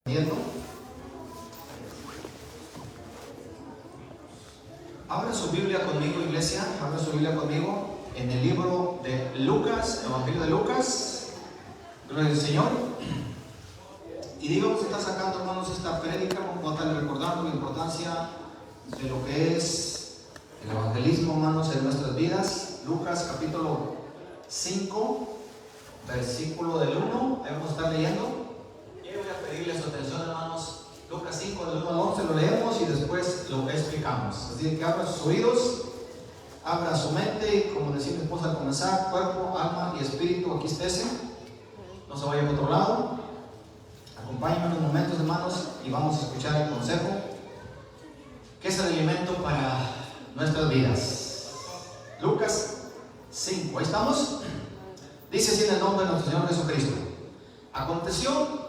Viendo. Abra su Biblia conmigo, iglesia. Abra su Biblia conmigo en el libro de Lucas, Evangelio de Lucas. Gloria al Señor. Y Dios nos está sacando, hermanos, esta prédica. Vamos a estar recordando la importancia de lo que es el evangelismo, hermanos, en nuestras vidas. Lucas capítulo 5, versículo del 1. Ahí vamos a estar leyendo. Yo voy a pedirle su atención, hermanos. Lucas 5, del 1 al 11 lo leemos y después lo explicamos. Así que abra sus oídos, abra su mente y, como decía mi esposa al comenzar, cuerpo, alma y espíritu, aquí estése. No se vaya a otro lado. Acompáñenme unos momentos, hermanos, y vamos a escuchar el consejo que es el alimento para nuestras vidas. Lucas 5, ahí estamos. Dice así en el nombre de nuestro Señor Jesucristo. Aconteció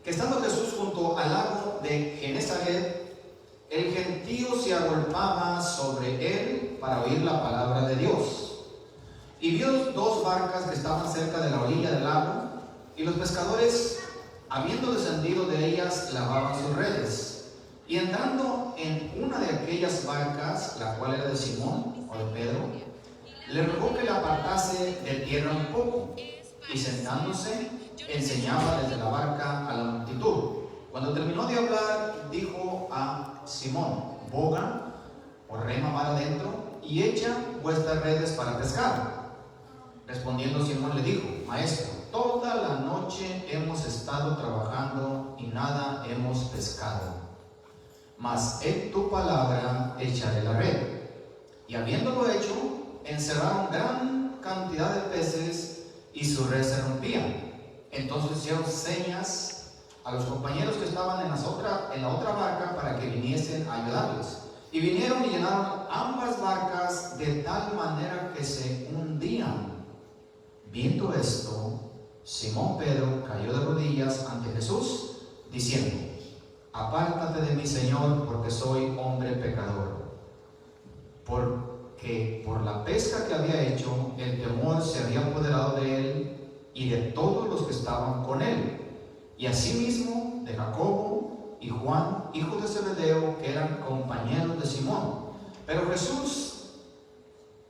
que estando Jesús junto al lago de Genesaret, el gentío se agolpaba sobre él para oír la palabra de Dios. Y vio dos barcas que estaban cerca de la orilla del lago, y los pescadores, habiendo descendido de ellas, lavaban sus redes. Y entrando en una de aquellas barcas, la cual era de Simón o de Pedro, le rogó que la apartase de tierra un poco, y sentándose, enseñaba desde la barca a la multitud. Cuando terminó de hablar, dijo a Simón: boga o rema mar adentro y echa vuestras redes para pescar. Respondiendo Simón le dijo: Maestro, toda la noche hemos estado trabajando y nada hemos pescado, mas en tu palabra echaré la red. Y habiéndolo hecho, encerraron gran cantidad de peces y su red se rompía. Entonces hicieron señas a los compañeros que estaban en la otra barca para que viniesen a ayudarles. Y vinieron y llenaron ambas barcas de tal manera que se hundían. Viendo esto, Simón Pedro cayó de rodillas ante Jesús, diciendo: Apártate de mí, Señor, porque soy hombre pecador. Porque por la pesca que había hecho, el temor se había apoderado de él y de todos los que estaban con él, y asimismo de Jacobo y Juan, hijos de Zebedeo, que eran compañeros de Simón. Pero Jesús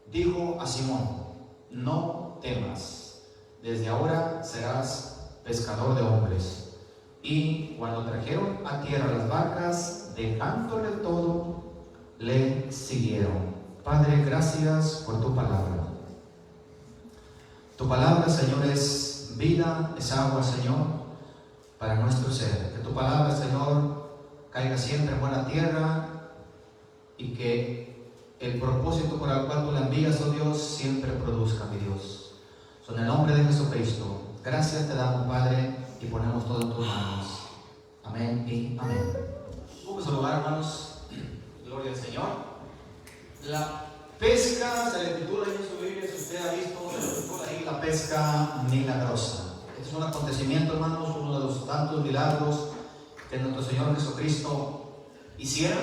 dijo a Simón: no temas, desde ahora serás pescador de hombres. Y cuando trajeron a tierra las barcas, dejándole todo, le siguieron. Padre, gracias por tu palabra. Tu palabra, Señor, es vida, es agua, Señor, para nuestro ser. Que tu palabra, Señor, caiga siempre en buena tierra y que el propósito por el cual tú la envías, oh Dios, siempre produzca, mi Dios. En el nombre de Jesucristo, gracias te damos, Padre, y ponemos todo en tus manos. Amén y amén. Vamos a saludar, hermanos. Gloria al Señor. La pesca se le titula en su Biblia, si usted ha visto, se le titula ahí la pesca milagrosa. Este es un acontecimiento, hermanos, uno de los tantos milagros que nuestro Señor Jesucristo hiciera.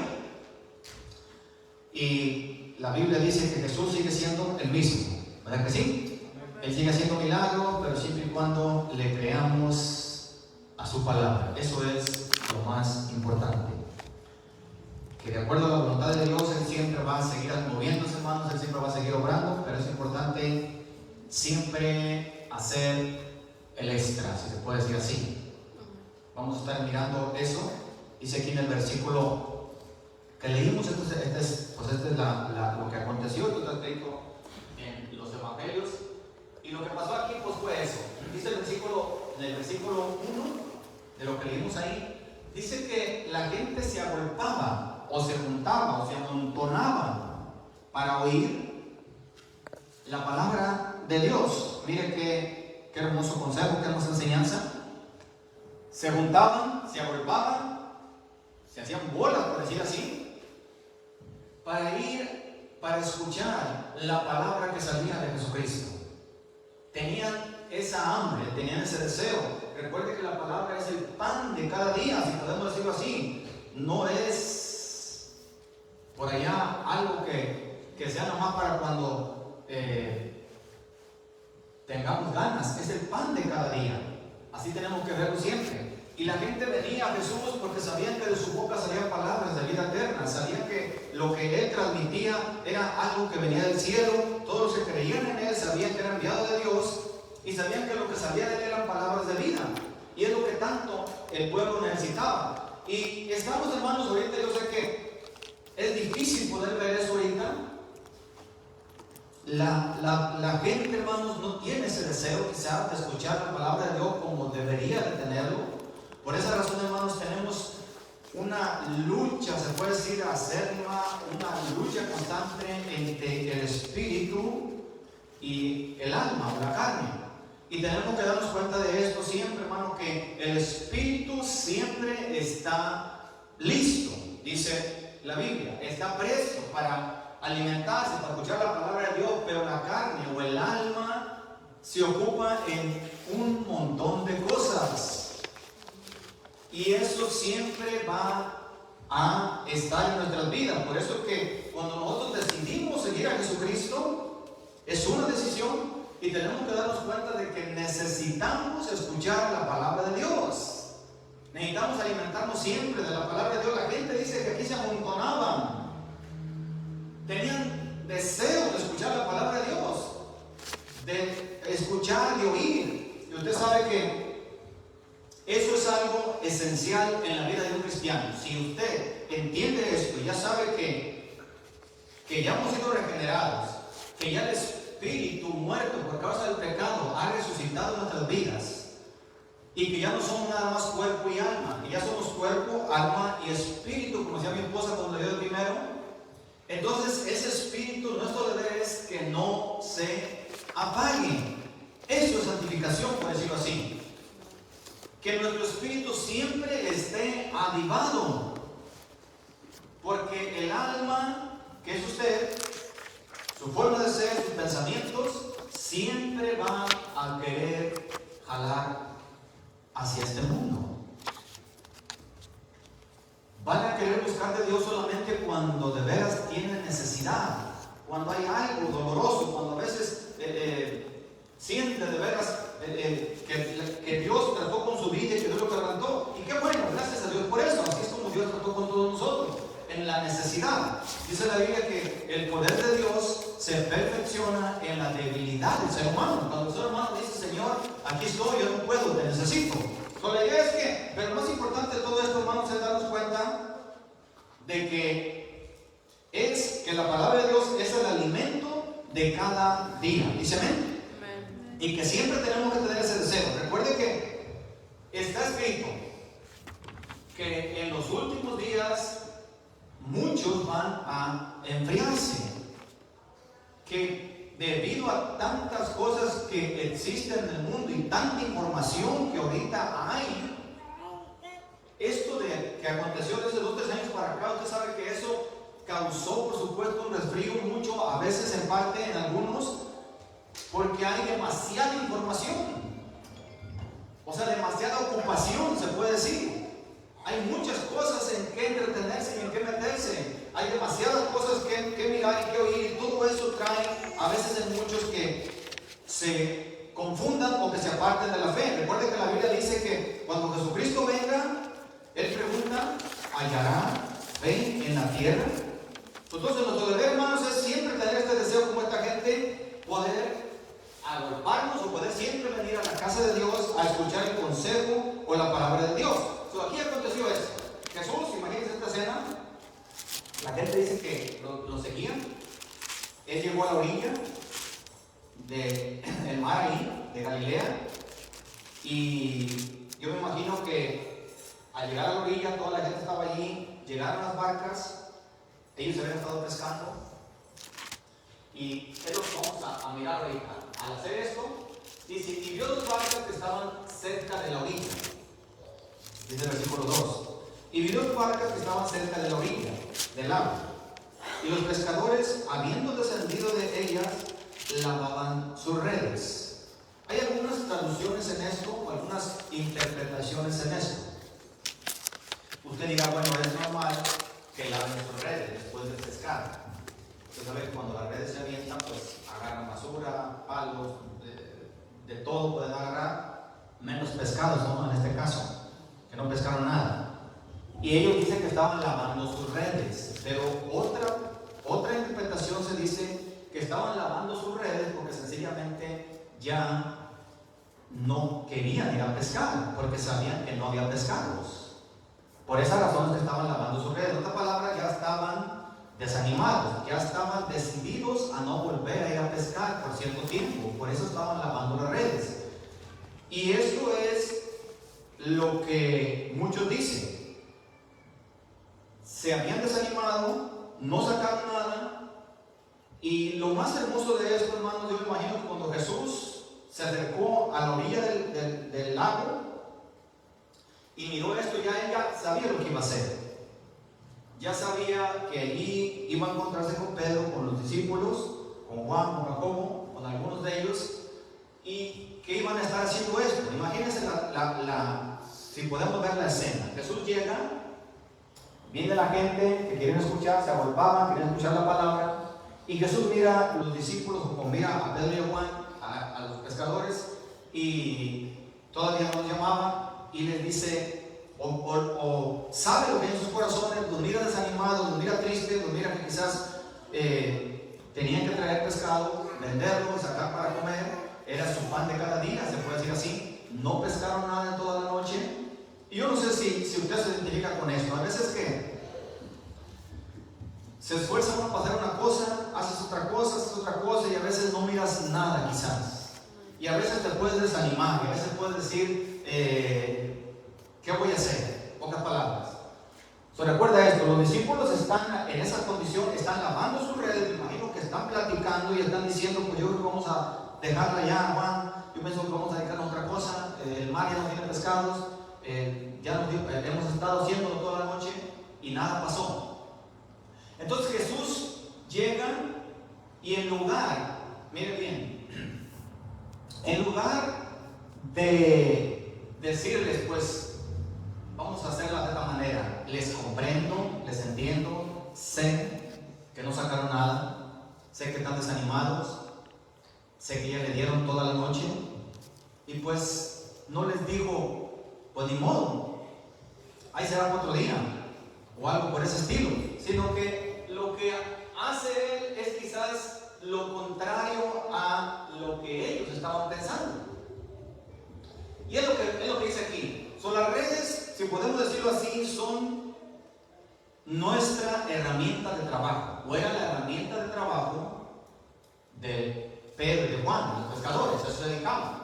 Y la Biblia dice que Jesús sigue siendo el mismo, ¿verdad que sí? Él sigue haciendo milagros, pero siempre y cuando le creamos a su palabra. Eso es lo más importante. Que de acuerdo a la voluntad de Dios, Él siempre va a seguir moviéndose, hermanos, Él siempre va a seguir obrando, pero es importante siempre hacer el extra, si se puede decir así. Vamos a estar mirando eso. Dice aquí en el versículo que leímos, este es lo que aconteció, esto está escrito en los evangelios, y lo que pasó aquí pues fue eso. Dice en el versículo 1 de lo que leímos ahí, dice que la gente se agolpaba o se juntaba o se amontonaba para oír la palabra de Dios. Mire qué hermoso consejo, qué hermosa enseñanza. Se juntaban, se agolpaban, se hacían bolas, por decir así, para escuchar la palabra que salía de Jesucristo. Tenían esa hambre, tenían ese deseo. Recuerde que la palabra es el pan de cada día, si podemos decirlo así. No es por allá algo que sea nomás para cuando tengamos ganas. Es el pan de cada día. Así tenemos que verlo siempre. Y la gente venía a Jesús porque sabían que de su boca salían palabras de vida eterna, sabían que lo que Él transmitía era algo que venía del cielo. Todos los que creían en Él sabían que era enviado de Dios y sabían que lo que salía de Él eran palabras de vida. Y es lo que tanto el pueblo necesitaba. Y estamos, hermanos, ahorita, yo sé que es difícil poder ver eso ahorita. La gente, hermanos, no tiene ese deseo quizás de escuchar la palabra de Dios como debería de tenerlo. Por esa razón, hermanos, tenemos una lucha, se puede decir acérrima, una lucha constante entre el espíritu y el alma o la carne. Y tenemos que darnos cuenta de esto siempre, hermano, que el espíritu siempre está listo, dice la Biblia, está presto para alimentarse, para escuchar la palabra de Dios, pero la carne o el alma se ocupa en un montón de cosas. Y eso siempre va a estar en nuestras vidas. Por eso es que cuando nosotros decidimos seguir a Jesucristo, es una decisión y tenemos que darnos cuenta de que necesitamos escuchar la palabra de Dios. Necesitamos alimentarnos siempre de la palabra de Dios. La gente dice que aquí se amontonaban. Tenían deseo de escuchar la palabra de Dios, de escuchar, de oír. Y usted sabe que eso es algo esencial en la vida de un cristiano. Si usted entiende esto y ya sabe que ya hemos sido regenerados, que ya el espíritu muerto por causa del pecado ha resucitado en nuestras vidas y que ya no somos nada más cuerpo y alma, que ya somos cuerpo, alma y espíritu, como decía mi esposa cuando le dio el primero, entonces ese espíritu, nuestro deber es que no se apague. Eso es santificación, por decirlo así. Que nuestro espíritu siempre esté avivado, porque el alma, que es usted, su forma de ser, sus pensamientos, siempre van a querer jalar hacia este mundo. Van a querer buscar de Dios solamente cuando de veras tienen necesidad, cuando hay algo doloroso, cuando a veces siente de veras que Dios trató con su vida y que Dios lo quebrantó. Y qué bueno, gracias a Dios por eso. Así es como Dios trató con todos nosotros, en la necesidad. Dice la Biblia que el poder de Dios se perfecciona en la debilidad del ser humano. Cuando el ser humano dice, Señor, aquí estoy, yo no puedo, te necesito. Pero la idea es que, pero lo más importante de todo esto, hermanos, es darnos cuenta de que la palabra de Dios es el alimento de cada día. ¿Dice amén? Y que siempre tenemos que tener ese deseo. Recuerde que está escrito que en los últimos días muchos van a enfriarse. Que debido a tantas cosas que existen en el mundo y tanta información que ahorita hay, esto que aconteció desde 2 o 3 años para acá, usted sabe que eso causó, por supuesto, un resfrío mucho, a veces en parte en algunos, porque hay demasiada información, o sea, demasiada ocupación, se puede decir. Hay muchas cosas en que entretenerse y en que meterse. Hay demasiadas cosas que mirar y que oír, y todo eso trae a veces en muchos que se confundan o que se aparten de la fe. Recuerde que la Biblia dice que cuando Jesucristo venga, Él pregunta, ¿hallará fe en la tierra? Entonces nuestro deber, hermanos, es siempre tener este deseo como esta gente, poder agruparnos o poder siempre venir a la casa de Dios a escuchar el consejo o la palabra de Dios. Aquí aconteció esto. Jesús, imagínense esta escena. La gente dice que lo seguían. Él llegó a la orilla del mar ahí, de Galilea. Y yo me imagino que al llegar a la orilla, toda la gente estaba allí. Llegaron las barcas. Ellos habían estado pescando. Y es lo que vamos a mirar ahorita. Al hacer esto, dice, y vio dos barcas que estaban cerca de la orilla. Dice el versículo 2. Y vio dos barcas que estaban cerca de la orilla del agua. Y los pescadores, habiendo descendido de ellas, lavaban sus redes. Hay algunas traducciones en esto, o algunas interpretaciones en esto. Usted dirá, bueno, es normal que laven sus redes después de pescar. Usted sabe que cuando las redes se avientan, pues agarran basura, palos, de todo pueden agarrar, menos pescados, ¿no? En este caso. que no pescaron nada. Y ellos dicen que estaban lavando sus redes, pero otra interpretación se dice que estaban lavando sus redes porque sencillamente ya no querían ir a pescar, porque sabían que no había pescados. Por esa razón es que estaban lavando sus redes. En otras palabras, ya estaban desanimados, ya estaban decididos a no volver a ir a pescar por cierto tiempo. Por eso estaban lavando las redes. Y esto es lo que muchos dicen. Se habían desanimado, no sacaron nada. Y lo más hermoso de esto, hermanos, yo me imagino que cuando Jesús se acercó a la orilla del lago y miró esto, ya ella sabía lo que iba a hacer. Ya sabía que allí iba a encontrarse con Pedro, con los discípulos, con Juan, con Jacobo, con algunos de ellos, y que iban a estar haciendo esto. Imagínense si podemos ver la escena. Jesús llega, viene la gente que quieren escuchar, se agolpaban, quieren escuchar la palabra, y Jesús mira a los discípulos, o mira a Pedro y a Juan, a los pescadores, y todavía no los llamaba, y les dice, o sabe lo que hay en sus corazones, los mira desanimados, los mira tristes, los mira que quizás tenían que traer pescado, venderlo, sacar para comer, era su pan de cada día, se puede decir así. No pescaron nada en toda la noche. Y yo no sé si usted se identifica con esto. A veces que se esfuerza uno para hacer una cosa, haces otra cosa, y a veces no miras nada quizás. Y a veces te puedes desanimar, y a veces puedes decir, ¿qué voy a hacer? Pocas palabras. Recuerda esto, los discípulos están en esa condición, están lavando sus redes, me imagino que están platicando y están diciendo, pues yo creo que vamos a dejarla ya, Juan, yo pienso que vamos a dedicarnos a otra cosa, el mar ya no tiene pescados, hemos estado haciéndolo toda la noche y nada pasó. Entonces Jesús llega y en lugar, mire bien, en lugar de decirles, pues, vamos a hacerla de esta manera, les comprendo, les entiendo, sé que no sacaron nada, sé que están desanimados, sé que ya le dieron toda la noche, y pues no les dijo, pues ni modo, ahí será otro día, o algo por ese estilo, sino que lo que hace él es quizás lo contrario a lo que ellos estaban pensando. Y es lo que dice aquí. Son las redes, si podemos decirlo así, son nuestra herramienta de trabajo, o era la herramienta de trabajo de Pedro y de Juan, los pescadores, a eso se dedicaban,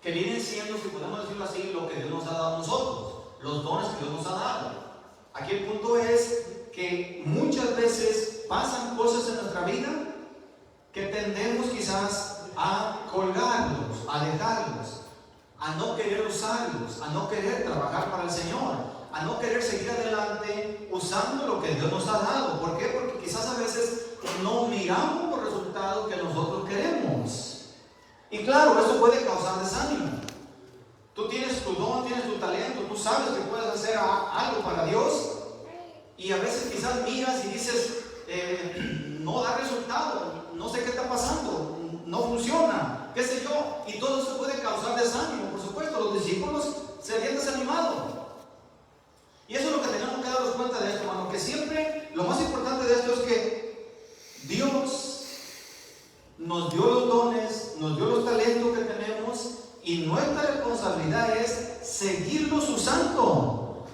que vienen siendo, si podemos decirlo así, lo que Dios nos ha dado a nosotros, los dones que Dios nos ha dado. Aquí el punto es que muchas veces pasan cosas en nuestra vida que tendemos quizás a colgarlos, a dejarlos, a no querer usarlos, a no querer trabajar para el Señor, a no querer seguir adelante usando lo que Dios nos ha dado. ¿Por qué? Porque quizás a veces no miramos los resultados que nosotros queremos. Y claro, eso puede causar desánimo. Tú tienes tu don, tienes tu talento, tú sabes que puedes hacer algo para Dios, y a veces quizás miras y dices, no da resultado, no sé qué está pasando, no funciona, qué sé yo, y todo eso puede causar desánimo. Por supuesto, los discípulos se habían desanimado. Y eso es lo que tenemos que darnos cuenta de esto, hermano, que siempre lo más importante de esto es que Dios nos dio los dones, nos dio los talentos que tenemos, y nuestra responsabilidad es seguirlos usando,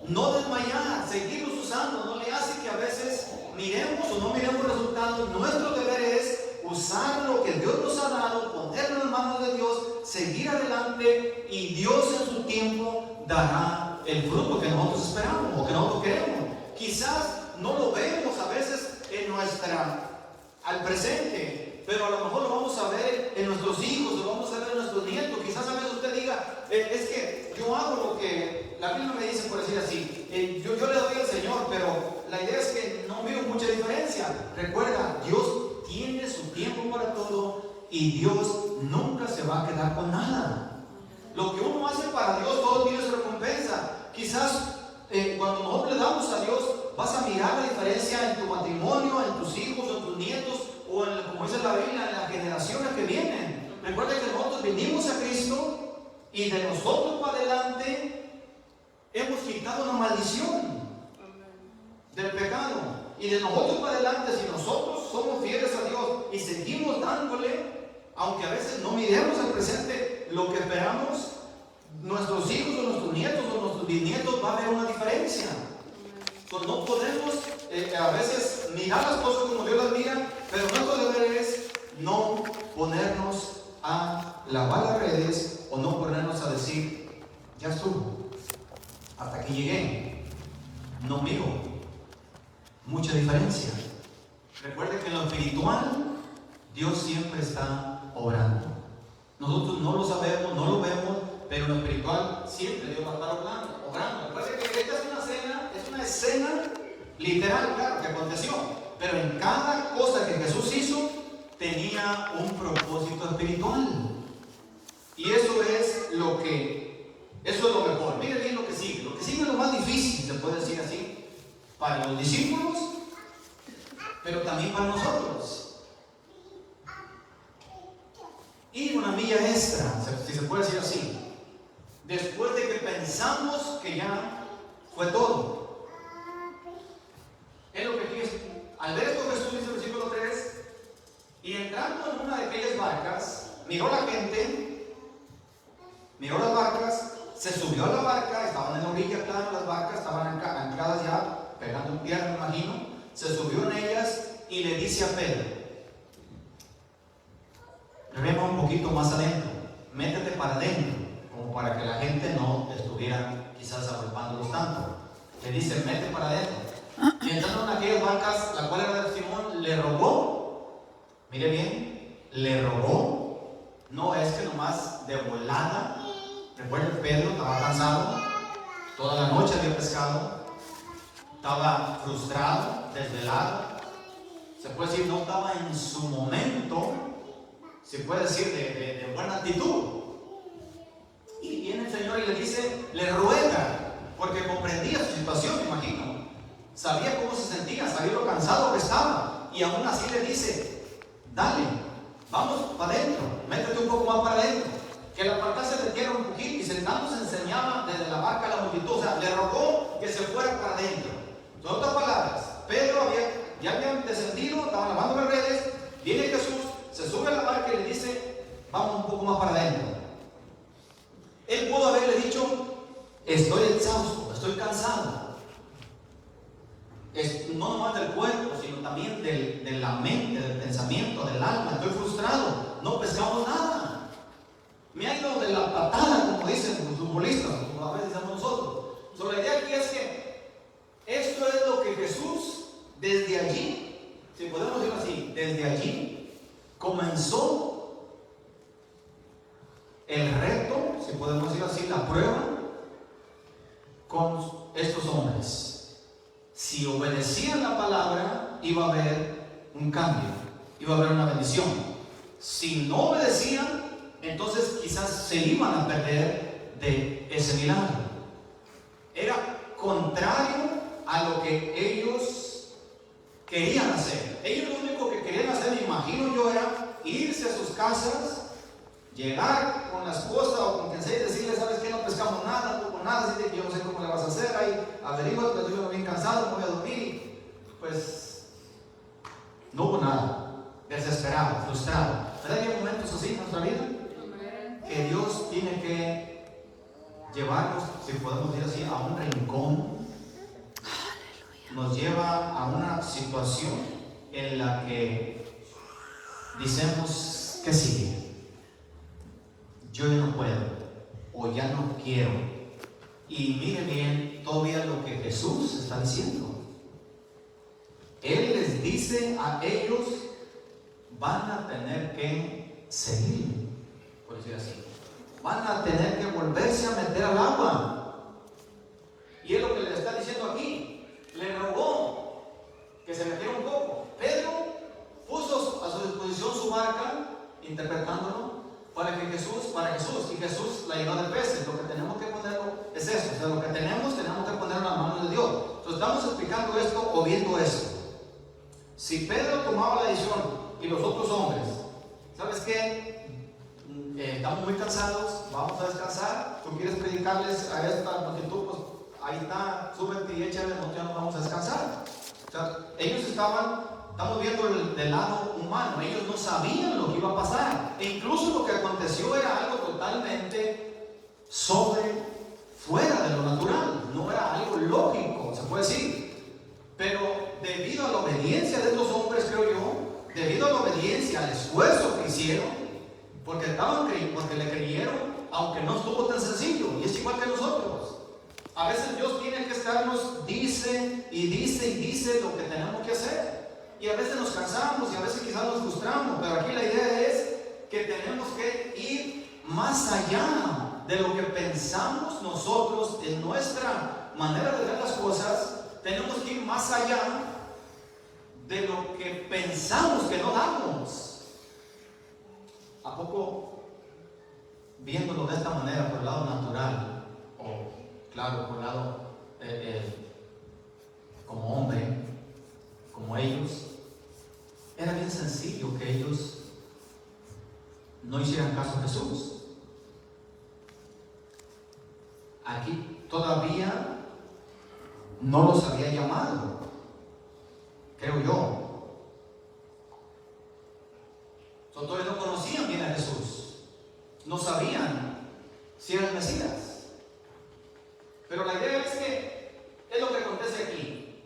no desmayar, seguirlos usando. No le hace que a veces miremos o no miremos resultados. Nuestro deber es usar lo que Dios nos ha dado, ponerlo en las manos de Dios, seguir adelante, y Dios en su tiempo dará el fruto que nosotros esperamos o que nosotros queremos. Quizás no lo vemos a veces al presente, pero a lo mejor lo vamos a ver en nuestros hijos, lo vamos a ver en nuestros nietos. Quizás a veces usted diga, es que yo hago lo que la Biblia me dice, por decir así, yo le doy al Señor, pero la idea es que no miro mucha diferencia. Recuerda, Dios tiene su tiempo para todo, y Dios nunca se va a quedar con nada. Lo que uno hace para Dios, todo tiene su recompensa. Quizás cuando nosotros le damos a Dios, vas a mirar la diferencia en tu matrimonio, en tus hijos, en tus nietos, o en, como dice la Biblia, en las generaciones que vienen. Recuerda que nosotros vinimos a Cristo, y de nosotros para adelante hemos quitado la maldición del pecado. Y de nosotros para adelante, si nosotros somos fieles a Dios y seguimos dándole, aunque a veces no miremos el presente lo que esperamos, nuestros hijos o nuestros nietos o nuestros bisnietos, va a haber una diferencia. Pues no podemos a veces mirar las cosas como Dios las mira, pero nuestro deber es no ponernos a lavar las redes o no ponernos a decir, ya estuvo, hasta aquí llegué. No miro mucha diferencia. Recuerde que en lo espiritual Dios siempre está obrando. Nosotros no lo sabemos, no lo vemos, pero en lo espiritual siempre Dios va a estar obrando. Recuerde que esta es una escena literal, claro, que aconteció, pero en cada cosa que Jesús hizo tenía un propósito espiritual. Y eso es lo mejor. Mire bien lo que sigue. Lo que sigue es lo más difícil, se puede decir así, para los discípulos, pero también para nosotros. Y una milla extra, si se puede decir así, después de que pensamos que ya fue todo. Es lo que aquí es. Al ver esto, Jesús dice en el versículo 3, y entrando en una de aquellas barcas, miró la gente, miró las barcas, se subió a la barca, estaban en la orilla, claro, las barcas estaban ancladas ya, pegando en tierra, me imagino. Se subió en ellas y le dice a Pedro, rema un poquito más adentro, métete para adentro, como para que la gente no estuviera quizás agolpándolos tanto. Le dice, mete para adentro. Y entrando en aquellas barcas, la cual era de Simón, le rogó, mire bien, le rogó, no es que nomás de volada. Recuerden, Pedro estaba cansado, toda la noche había pescado, estaba frustrado, desvelado, se puede decir, no estaba en su momento, se puede decir, de buena actitud. Y viene el Señor y le dice, le ruega, porque comprendía su situación, me imagino, sabía cómo se sentía, sabía lo cansado que estaba, y aún así le dice, dale, vamos para adentro, métete un poco más para adentro. Que la apartase de tierra un poquito, y sentando se enseñaba desde la barca a la multitud. O sea, le rogó que se fuera para adentro. En otras palabras, Pedro ya había descendido, estaban lavando las redes, viene Jesús, se sube a la barca y le dice, vamos un poco más para adentro. Él pudo haberle dicho, estoy exhausto, estoy cansado. No nomás del cuerpo, sino también de la mente, del pensamiento, del alma, estoy frustrado, no pescamos nada. Me ha ido de la patada, como dicen los futbolistas, como a veces decimos nosotros. So, la idea aquí es que esto es lo que Jesús, desde allí, si podemos decirlo así, desde allí comenzó el reto, si podemos decirlo así, la prueba con estos hombres. Si obedecían la palabra, iba a haber un cambio, iba a haber una bendición. Si no obedecían, entonces quizás se iban a perder de ese milagro. Era contrario a lo que ellos querían hacer. Ellos lo único que querían hacer, me imagino yo, era irse a sus casas, llegar con la esposa o con quien sea y decirle, ¿sabes qué? No pescamos nada, no hubo nada, así que yo no sé cómo le vas a hacer ahí, averigua, pues yo bien cansado, me voy a dormir. Pues no hubo nada, desesperado, frustrado. ¿Verdad que hay momentos así en nuestra vida? Que Dios tiene que llevarnos, si podemos decir así, a un rincón. Nos lleva a una situación en la que decimos, ¿qué sigue? Yo ya no puedo, o ya no quiero. Y mire bien todavía lo que Jesús está diciendo. Él les dice a ellos, van a tener que seguir, por decir así. Van a tener que volverse a meter al agua. Y es lo que le está diciendo aquí. Le rogó que se metiera un poco. Pedro puso a su disposición su barca, interpretándolo, para Jesús, y Jesús la llenó de peces. Lo que tenemos que ponerlo es eso. O sea, lo que tenemos que ponerlo en las manos de Dios. Entonces estamos explicando esto o viendo esto. Si Pedro tomaba la decisión y los otros hombres, ¿sabes qué? Estamos muy cansados, vamos a descansar. Tú quieres predicarles a esta multitud, pues ahí está, súbete y échale, nosotros ya nos vamos a descansar. O sea, ellos estamos viendo del lado humano, ellos no sabían lo que iba a pasar. E incluso lo que aconteció era algo totalmente fuera de lo natural, no era algo lógico, se puede decir. Pero debido a la obediencia de estos hombres, creo yo, debido a la obediencia, al esfuerzo que hicieron, porque le creyeron, aunque no estuvo tan sencillo, y es igual que nosotros. A veces Dios tiene que estarnos, dice y dice y dice lo que tenemos que hacer. Y a veces nos cansamos y a veces quizás nos frustramos, pero aquí la idea es que tenemos que ir más allá de lo que pensamos nosotros en nuestra manera de ver las cosas. Tenemos que ir más allá de lo que pensamos que no damos. ¿A poco, viéndolo de esta manera, por el lado natural, o claro, por el lado como hombre, como ellos, era bien sencillo que ellos no hicieran caso a Jesús? Aquí todavía no los había llamado, creo yo. Todavía no conocían bien a Jesús, no sabían si era el Mesías. Pero la idea es que es lo que acontece aquí.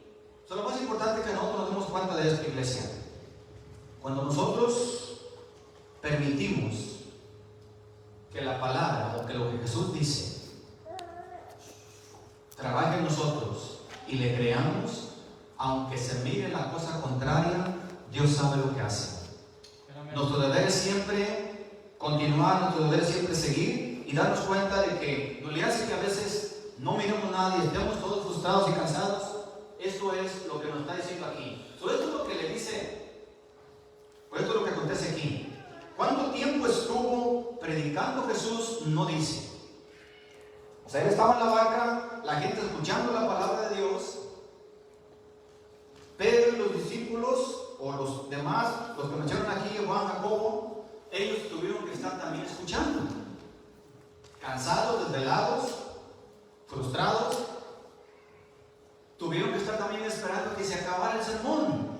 Lo más importante es que nosotros nos demos cuenta de esta iglesia. Cuando nosotros permitimos que la palabra o que lo que Jesús dice trabaje en nosotros y le creamos, aunque se mire la cosa contraria, Dios sabe lo que hace. Nuestro deber es siempre continuar, nuestro deber es siempre seguir y darnos cuenta de que no le hace que a veces no miremos nada y estemos todos frustrados y cansados. Esto es lo que nos está diciendo aquí. Esto es lo que le dice, pues esto es lo que acontece aquí. ¿Cuánto tiempo estuvo predicando Jesús? No dice. O sea, él estaba en la barca, la gente escuchando la palabra de Dios. Pedro y los discípulos, o los demás, los que mencionan aquí, Juan, Jacobo, ellos tuvieron que estar también escuchando. Cansados, desvelados, frustrados. Tuvieron que estar también esperando que se acabara el sermón,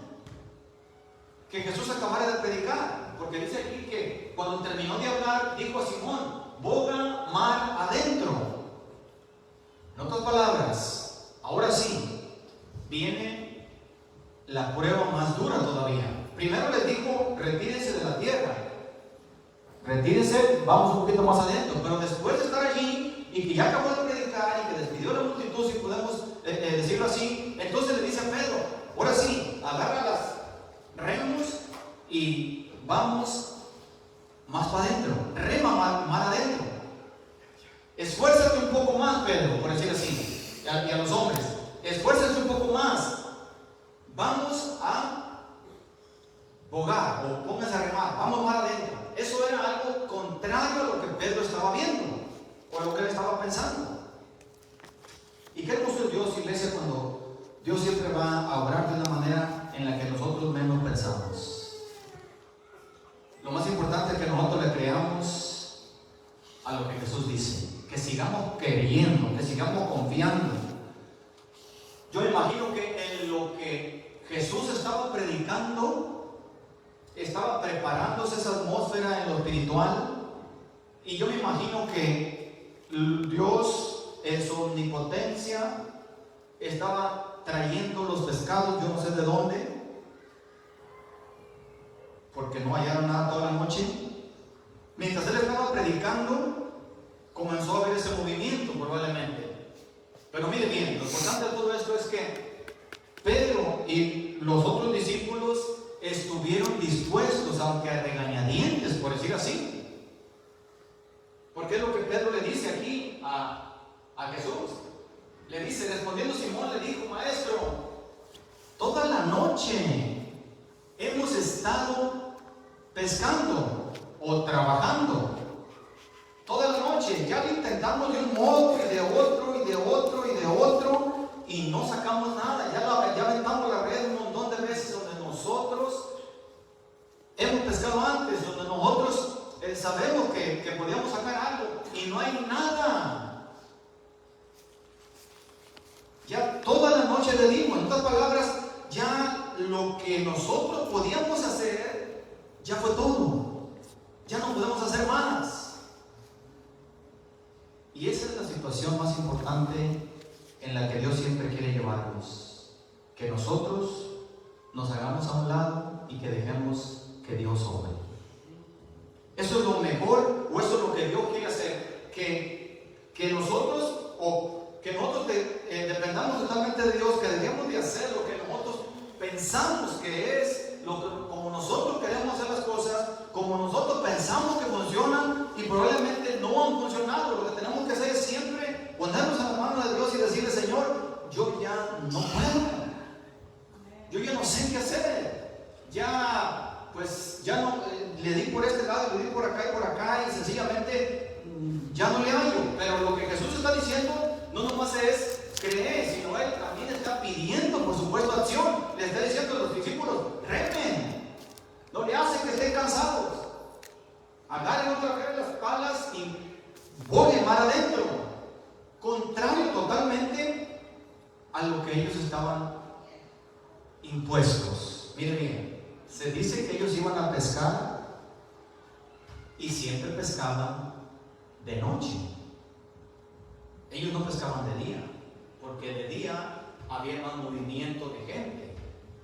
que Jesús acabara de predicar, porque dice aquí que cuando terminó de hablar, dijo a Simón: boga mar adentro. En otras palabras, ahora sí, viene la prueba más dura todavía. Primero les dijo: retírense de la tierra, retírense, vamos un poquito más adentro. Pero después de estar allí y que ya acabó de predicar y que despidió a la multitud, si podemos decirlo así, entonces le dice a Pedro: ahora sí, agarra las remos y vamos más para adentro, rema más adentro. Esfuérzate un poco más, Pedro, por decir así, y a los hombres, esfuérzate un poco más. Vamos a bogar, o pónganse a remar, vamos más adentro. Eso era algo contrario a lo que Pedro estaba viendo, o a lo que él estaba pensando. Y qué hermoso es Dios, iglesia, cuando Dios siempre va a obrar de una manera en la que nosotros menos pensamos. Lo más importante es que nosotros le creamos a lo que Jesús dice, que sigamos creyendo, que sigamos confiando. Yo me imagino que en lo que Jesús estaba predicando, estaba preparándose esa atmósfera en lo espiritual, y yo me imagino que Dios en su omnipotencia estaba trayendo los pescados, yo no sé de dónde, porque no hallaron nada toda la noche. Mientras él estaba predicando, comenzó a haber ese movimiento probablemente. Pero mire bien, lo importante de todo esto es que Pedro y los otros discípulos estuvieron dispuestos, aunque a regañadientes, por decir así. Porque es lo que Pedro le dice aquí a Jesús. Le dice, respondiendo Simón, le dijo: maestro, toda la noche hemos estado pescando o trabajando. Toda la noche, ya lo intentamos de un modo y de otro y de otro y de otro, y no sacamos nada. Ya aventamos la red un montón de veces donde nosotros hemos pescado antes, donde nosotros sabemos que podíamos sacar algo, y no hay nada. se le dijo. En otras palabras, ya lo que nosotros podíamos hacer, ya fue todo. Ya no podemos hacer más. Y esa es la situación más importante en la que Dios siempre quiere llevarnos. Que nosotros nos hagamos a un lado y que dejemos que Dios obre. Eso es lo mejor, o eso es lo que Dios quiere hacer. Que nosotros dependamos totalmente de Dios, que dejemos de hacer lo que nosotros pensamos que es, como nosotros queremos hacer las cosas, como nosotros pensamos que funcionan y probablemente no han funcionado. Lo que tenemos que hacer es siempre ponernos en las manos de Dios y decirle: Señor, yo ya no puedo, yo ya no sé qué hacer, ya no, le di por este lado, le di por acá y sencillamente ya no le hallo. Pero lo que Jesús está diciendo no nomás es creer, sino Él también está pidiendo, por supuesto, acción. Le está diciendo a los discípulos: remen, no le hacen que estén cansados, agarren otra vez las palas y volen mar adentro. Contrario totalmente a lo que ellos estaban impuestos. Miren bien, se dice que ellos iban a pescar y siempre pescaban de noche. Ellos no pescaban de día, porque de día había más movimiento de gente,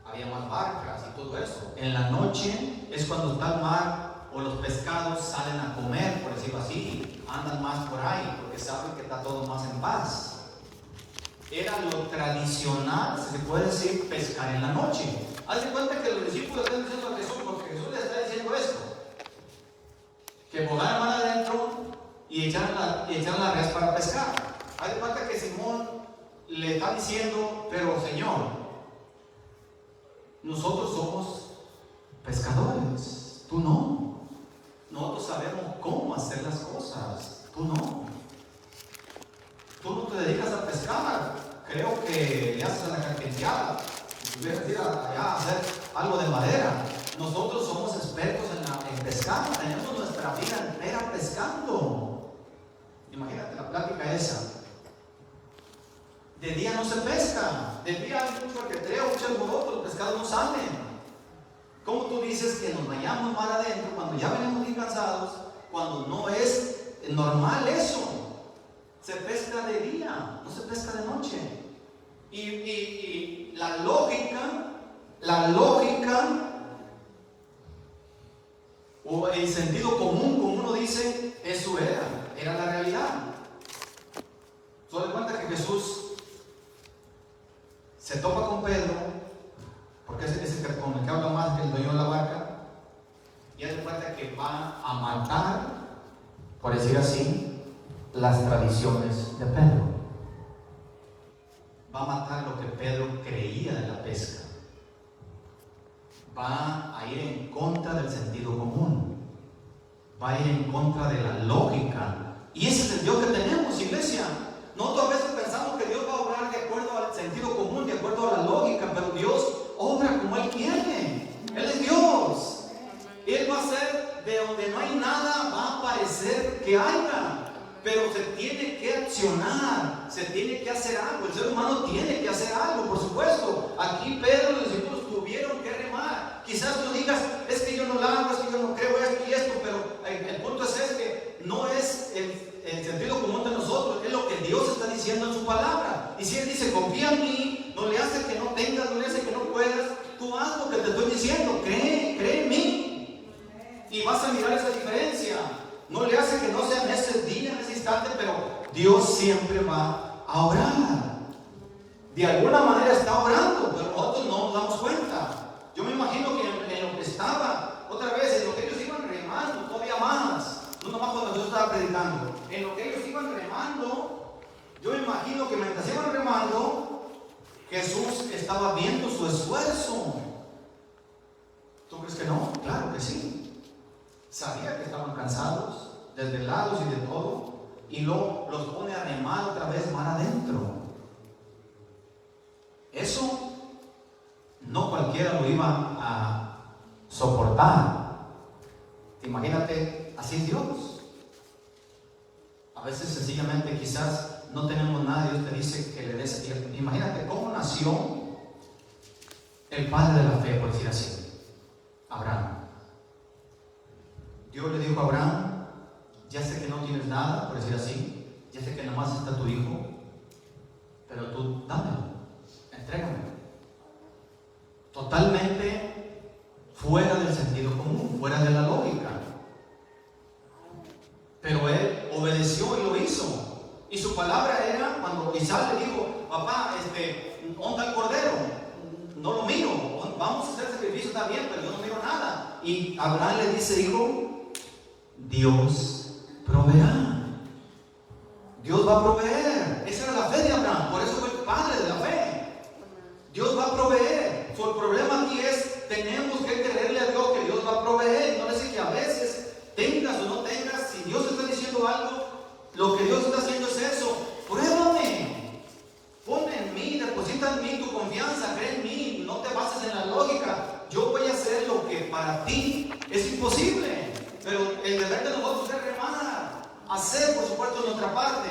había más barcas y todo eso. En la noche es cuando está el mar, o los pescados salen a comer, por decirlo así, andan más por ahí, porque saben que está todo más en paz. Era lo tradicional, se puede decir, pescar en la noche. Haz de cuenta que los discípulos están diciendo a Jesús, porque Jesús les está diciendo esto: que volaran mar adentro y echaran la red para pescar. Haz de cuenta que Simón le está diciendo: pero Señor, nosotros somos pescadores, tú no. Nosotros sabemos cómo hacer las cosas, tú no. Tú no te dedicas a pescar, creo que le haces a la carpintería, pudieras ir allá a hacer algo de madera. Nosotros somos expertos en pescar, tenemos nuestra vida entera pescando. Imagínate la plática esa. De día no se pesca, de día hay mucho arquetreo, mucho alboroto, los pescados no salen. ¿Cómo tú dices que nos vayamos mar adentro cuando ya venimos bien cansados, cuando no es normal eso? Se pesca de día, no se pesca de noche. Y la lógica o el sentido común, como uno dice, eso era la realidad. Solo de cuenta que Jesús se topa con Pedro, porque es el que con el que habla más que el dueño de la barca, y haz de cuenta que va a matar, por decir así, las tradiciones de Pedro. Va a matar lo que Pedro creía de la pesca. Va a ir en contra del sentido común. Va a ir en contra de la lógica. Y ese es el Dios que tenemos, iglesia. Nosotros a veces pensamos que Dios va a obrar de acuerdo al sentido común, de acuerdo a la lógica, pero Dios obra como Él quiere. Él es Dios. Él va a hacer de donde no hay nada, va a parecer que haya. Pero se tiene que accionar, se tiene que hacer algo. El ser humano tiene que hacer algo, por supuesto. Aquí Pedro y los discípulos tuvieron que remar. Quizás tú digas: es que yo no lo hago, es que yo no creo esto y esto, pero el punto es que no es el sentido común de nosotros, es lo que Dios está diciendo en su palabra. Y si Él dice: confía en mí, no le hace que no tengas, no le hace que no puedas, tú haz lo que te estoy diciendo, cree en mí, y vas a mirar esa diferencia. No le hace que no sea en ese día, en ese instante, pero Dios siempre va a orar. De alguna manera está orando, pero nosotros no nos damos cuenta. Yo me imagino que en lo que estaba, otra vez, en lo que ellos iban remando, todavía más, no nomás cuando Jesús estaba predicando, en lo que ellos iban remando, yo me imagino que mientras iban remando, Jesús estaba viendo su esfuerzo. ¿Tú crees que no? Claro que sí. Sabía que estaban cansados, desvelados y de todo, y luego los pone a remar otra vez mar adentro. Eso no cualquiera lo iba a soportar. Imagínate, así es Dios. A veces sencillamente quizás no tenemos nada, Dios te dice que le des. Imagínate cómo nació nació el padre de la fe, por decir así, Abraham. Dios le dijo a Abraham: ya sé que no tienes nada, por decir así, ya sé que nomás está tu hijo, pero tú dámelo, entrégame. Totalmente fuera del sentido común, fuera de la lógica. Pero él obedeció y lo hizo. Y su palabra era, cuando Isaac le dijo: papá, ¿dónde el cordero? No lo miro, vamos a hacer sacrificio, está bien, pero yo no miro nada. Y Abraham le dice: hijo, Dios proveerá. Dios va a proveer. Esa era la fe de Abraham, por eso fue el padre de la fe. Dios va a proveer. El problema aquí es, tenemos que creerle a Dios que Dios va a proveer. No dice que a veces tengas o no tengas, si Dios está diciendo algo, lo que Dios está haciendo es eso. Pruébame, ponme en mí, deposita en mí tu confianza, cree en mí, no te bases en la lógica. Yo voy a hacer lo que para ti es imposible, pero el deber de nosotros es remar, hacer por supuesto nuestra parte.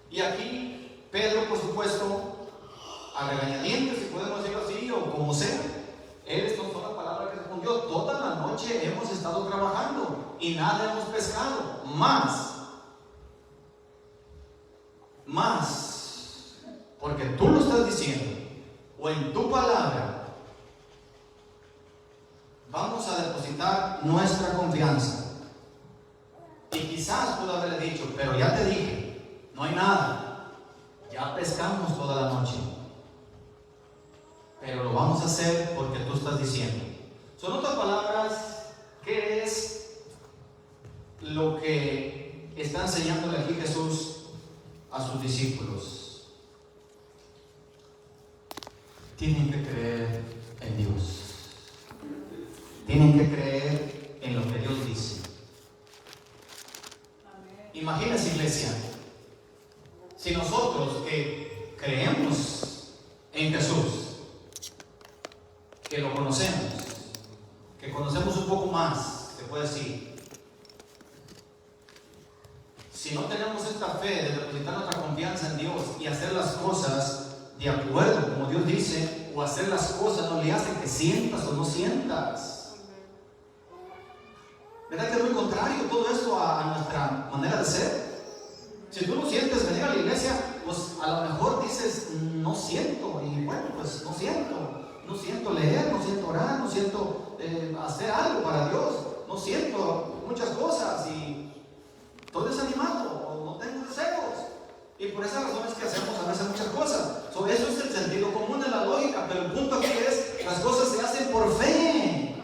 Y aquí Pedro, por supuesto, a regañadientes, si podemos decirlo así, o como sea, él no son las palabras que respondió: toda la noche hemos estado trabajando y nada hemos pescado, más, porque tú lo estás diciendo, o en tu palabra, vamos a depositar nuestra confianza. Y quizás pudo haberle dicho: pero ya te dije, no hay nada, ya pescamos toda la noche, pero lo vamos a hacer porque tú estás diciendo. Son otras palabras, ¿qué es lo que está enseñándole aquí Jesús a sus discípulos? Tienen que creer en Dios. Tienen que creer en lo que Dios dice. Imagínense, iglesia, si nosotros que creemos en Jesús, que lo conocemos, que conocemos un poco más, se puede decir, si no tenemos esta fe de depositar nuestra confianza en Dios y hacer las cosas de acuerdo como Dios dice, o hacer las cosas no le hacen que sientas o no sientas, ¿verdad que es muy contrario todo esto a nuestra manera de ser? Si tú no sientes venir a la iglesia, pues a lo mejor dices: no siento, y bueno, pues no siento leer, no siento orar, no siento hacer algo para Dios, no siento muchas cosas y estoy desanimado o no tengo deseos. Y por esa razón es que hacemos a veces muchas cosas. Eso es el sentido común de la lógica, pero el punto aquí es: las cosas se hacen por fe.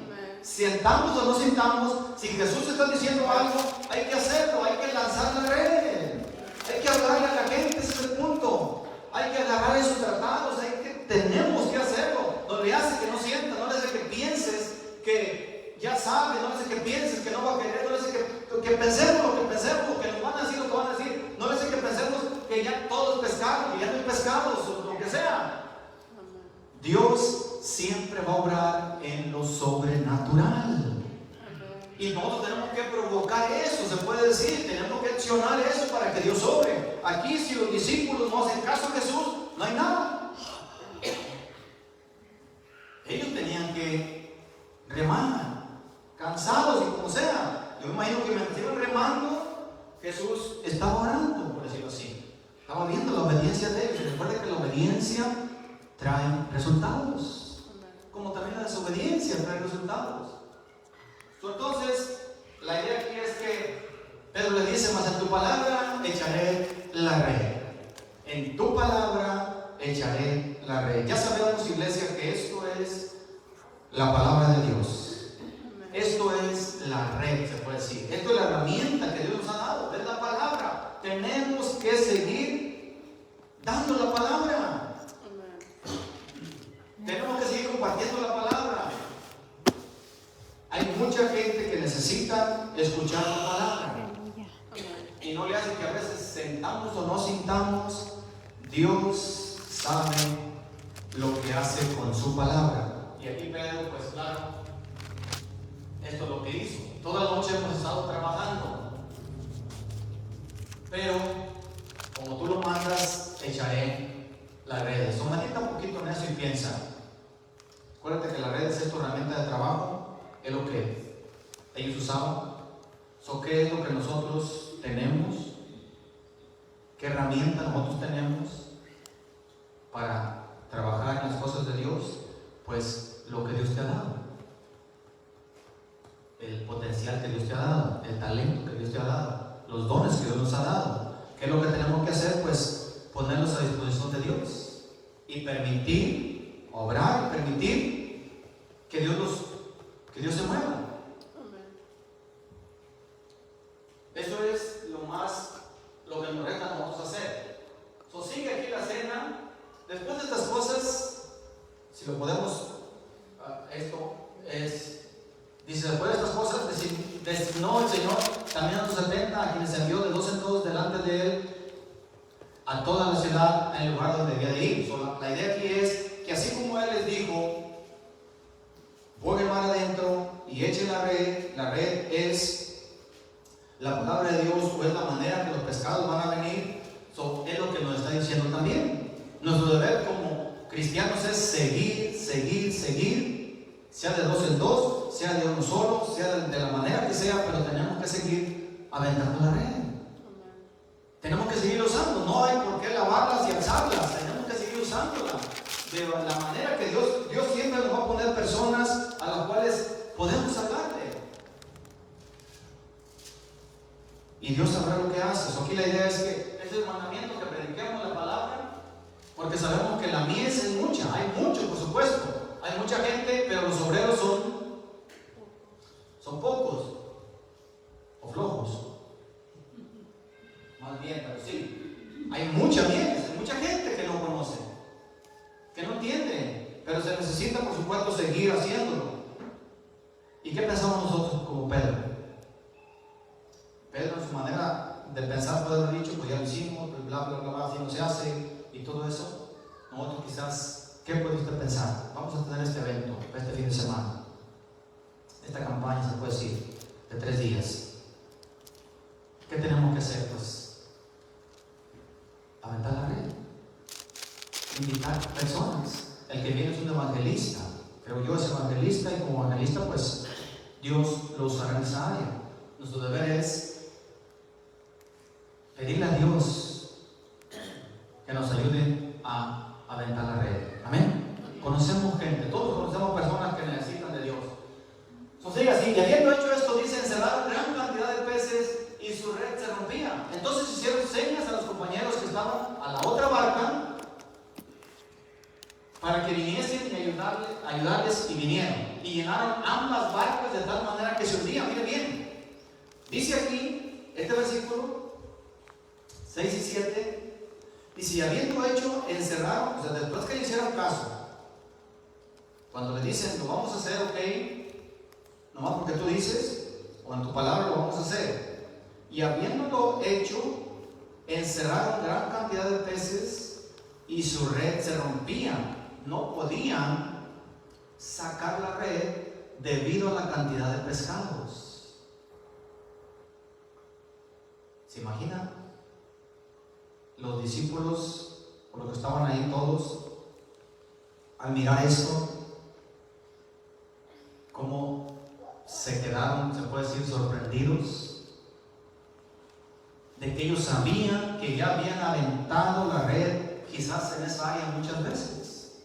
Sintamos o no sintamos, si Jesús está diciendo algo, hay que hacerlo, hay que lanzar la red, hay que hablarle a la gente, ese es el punto. Hay que agarrar esos tratados, tenemos que hacerlo. No le hace que no sienta, no le hace que pienses que ya sabe, no le hace que pienses que no va a querer, no le hace que pensemos lo que pensemos, que nos van a decir lo que van a decir, no le hace que pensemos que ya todos pescaron, que ya no hay pescados, o lo que sea. Dios siempre va a obrar en lo sobrenatural. Y nosotros tenemos que provocar eso, se puede decir, tenemos que accionar eso para que Dios obre. Aquí, si los discípulos no hacen caso a Jesús, no hay nada. Ellos tenían que remar, cansados y como sea. Yo me imagino que mientras iban remando, Jesús estaba orando, por decirlo así. Estaba viendo la obediencia de ellos. Recuerda que la obediencia trae resultados, como también la desobediencia trae resultados. Entonces, la idea aquí es que Pedro le dice: mas en tu palabra echaré la red. En tu palabra echaré la red. Ya sabemos, iglesia, que esto es la palabra de Dios. Esto es la red, se puede decir. Esto es la herramienta que Dios nos ha dado, es la palabra. Tenemos que seguir dando la palabra. Tenemos que seguir compartiendo la palabra. Hay mucha gente que necesita escuchar la palabra. Y no le hace que a veces sentamos o no sintamos. Dios sabe lo que hace con su palabra. Y aquí Pedro, pues claro, esto es lo que hizo. Toda la noche hemos estado trabajando, pero como tú lo mandas, echaré las redes. Somatita un poquito piensa? Acuérdate que la red es tu herramienta de trabajo, es lo que ellos usaban. ¿Qué es lo que nosotros tenemos? ¿Qué herramienta nosotros tenemos para trabajar en las cosas de Dios? Pues lo que Dios te ha dado, el potencial que Dios te ha dado, el talento que Dios te ha dado, los dones que Dios nos ha dado. ¿Qué es lo que tenemos que hacer? Pues ponerlos a disposición de Dios y permitir, obrar, permitir que Dios se mueva. Eso es lo que nos resta a nosotros hacer. Sigue aquí la cena. Después de estas cosas, si lo podemos, esto es, dice, después de estas cosas, no, el Señor también nos atenta a quienes envió de dos en dos delante de Él a toda la ciudad en el lugar donde debía de ir. La idea aquí es que así como Él les dijo, jueguen mar adentro y echen la red es la palabra de Dios, o es la manera que los pescados van a venir. Es lo que nos está diciendo también. Nuestro deber como cristianos es seguir, sea de dos en dos, sea de uno solo, sea de la manera que sea, pero tenemos que seguir aventando la red. Tenemos que seguir usando, no hay por qué lavarlas y alzarlas, tenemos que seguir usándolas de la manera que Dios siempre nos va a poner personas a las cuales podemos hablarle. Y Dios sabrá lo que hace. Aquí la idea es que es el mandamiento que prediquemos la palabra, porque sabemos que la mies es mucha, hay mucho, por supuesto, hay mucha gente, pero los obreros son pocos o flojos, más bien, pero sí, hay mucha mies, hay mucha gente que no conoce, que no entiende, pero se necesita, por supuesto, seguir haciéndolo. ¿Y qué pensamos nosotros como Pedro? Pedro, en su manera de pensar, puede haber dicho, pues ya lo hicimos, bla, bla, bla, así no se hace, y todo eso. Nosotros quizás, ¿qué puede usted pensar? Vamos a tener este evento, este fin de semana. Esta campaña, se puede decir, de 3 días. ¿Qué tenemos que hacer? Pues, aventar la red. Invitar personas. El que viene es un evangelista, pero yo es evangelista, y como evangelista, pues, Dios lo usará en esa área. Nuestro deber es pedirle a Dios que nos ayude a aventar la red. Amén. Conocemos gente, todos conocemos personas que necesitan de Dios. Sigue así, y habiendo hecho esto, dice, encerraron gran cantidad de peces y su red se rompía. Entonces hicieron señas a los compañeros que estaban a la otra barca para que viniesen y ayudarles, y vinieron. Y llenaron ambas barcas de tal manera que se hundían. Mire bien, dice aquí, este versículo 6 y 7, dice, y habiendo hecho, encerraron, o sea, después que le hicieron caso, cuando le dicen, lo vamos a hacer, ok, nomás porque tú dices, o en tu palabra lo vamos a hacer, y habiéndolo hecho, encerraron gran cantidad de peces y su red se rompía, no podían sacar la red debido a la cantidad de pescados. ¿Se imagina? Los discípulos, o los que estaban ahí todos, al mirar esto, cómo se quedaron, se puede decir, sorprendidos de que ellos sabían que ya habían aventado la red, quizás en esa área muchas veces.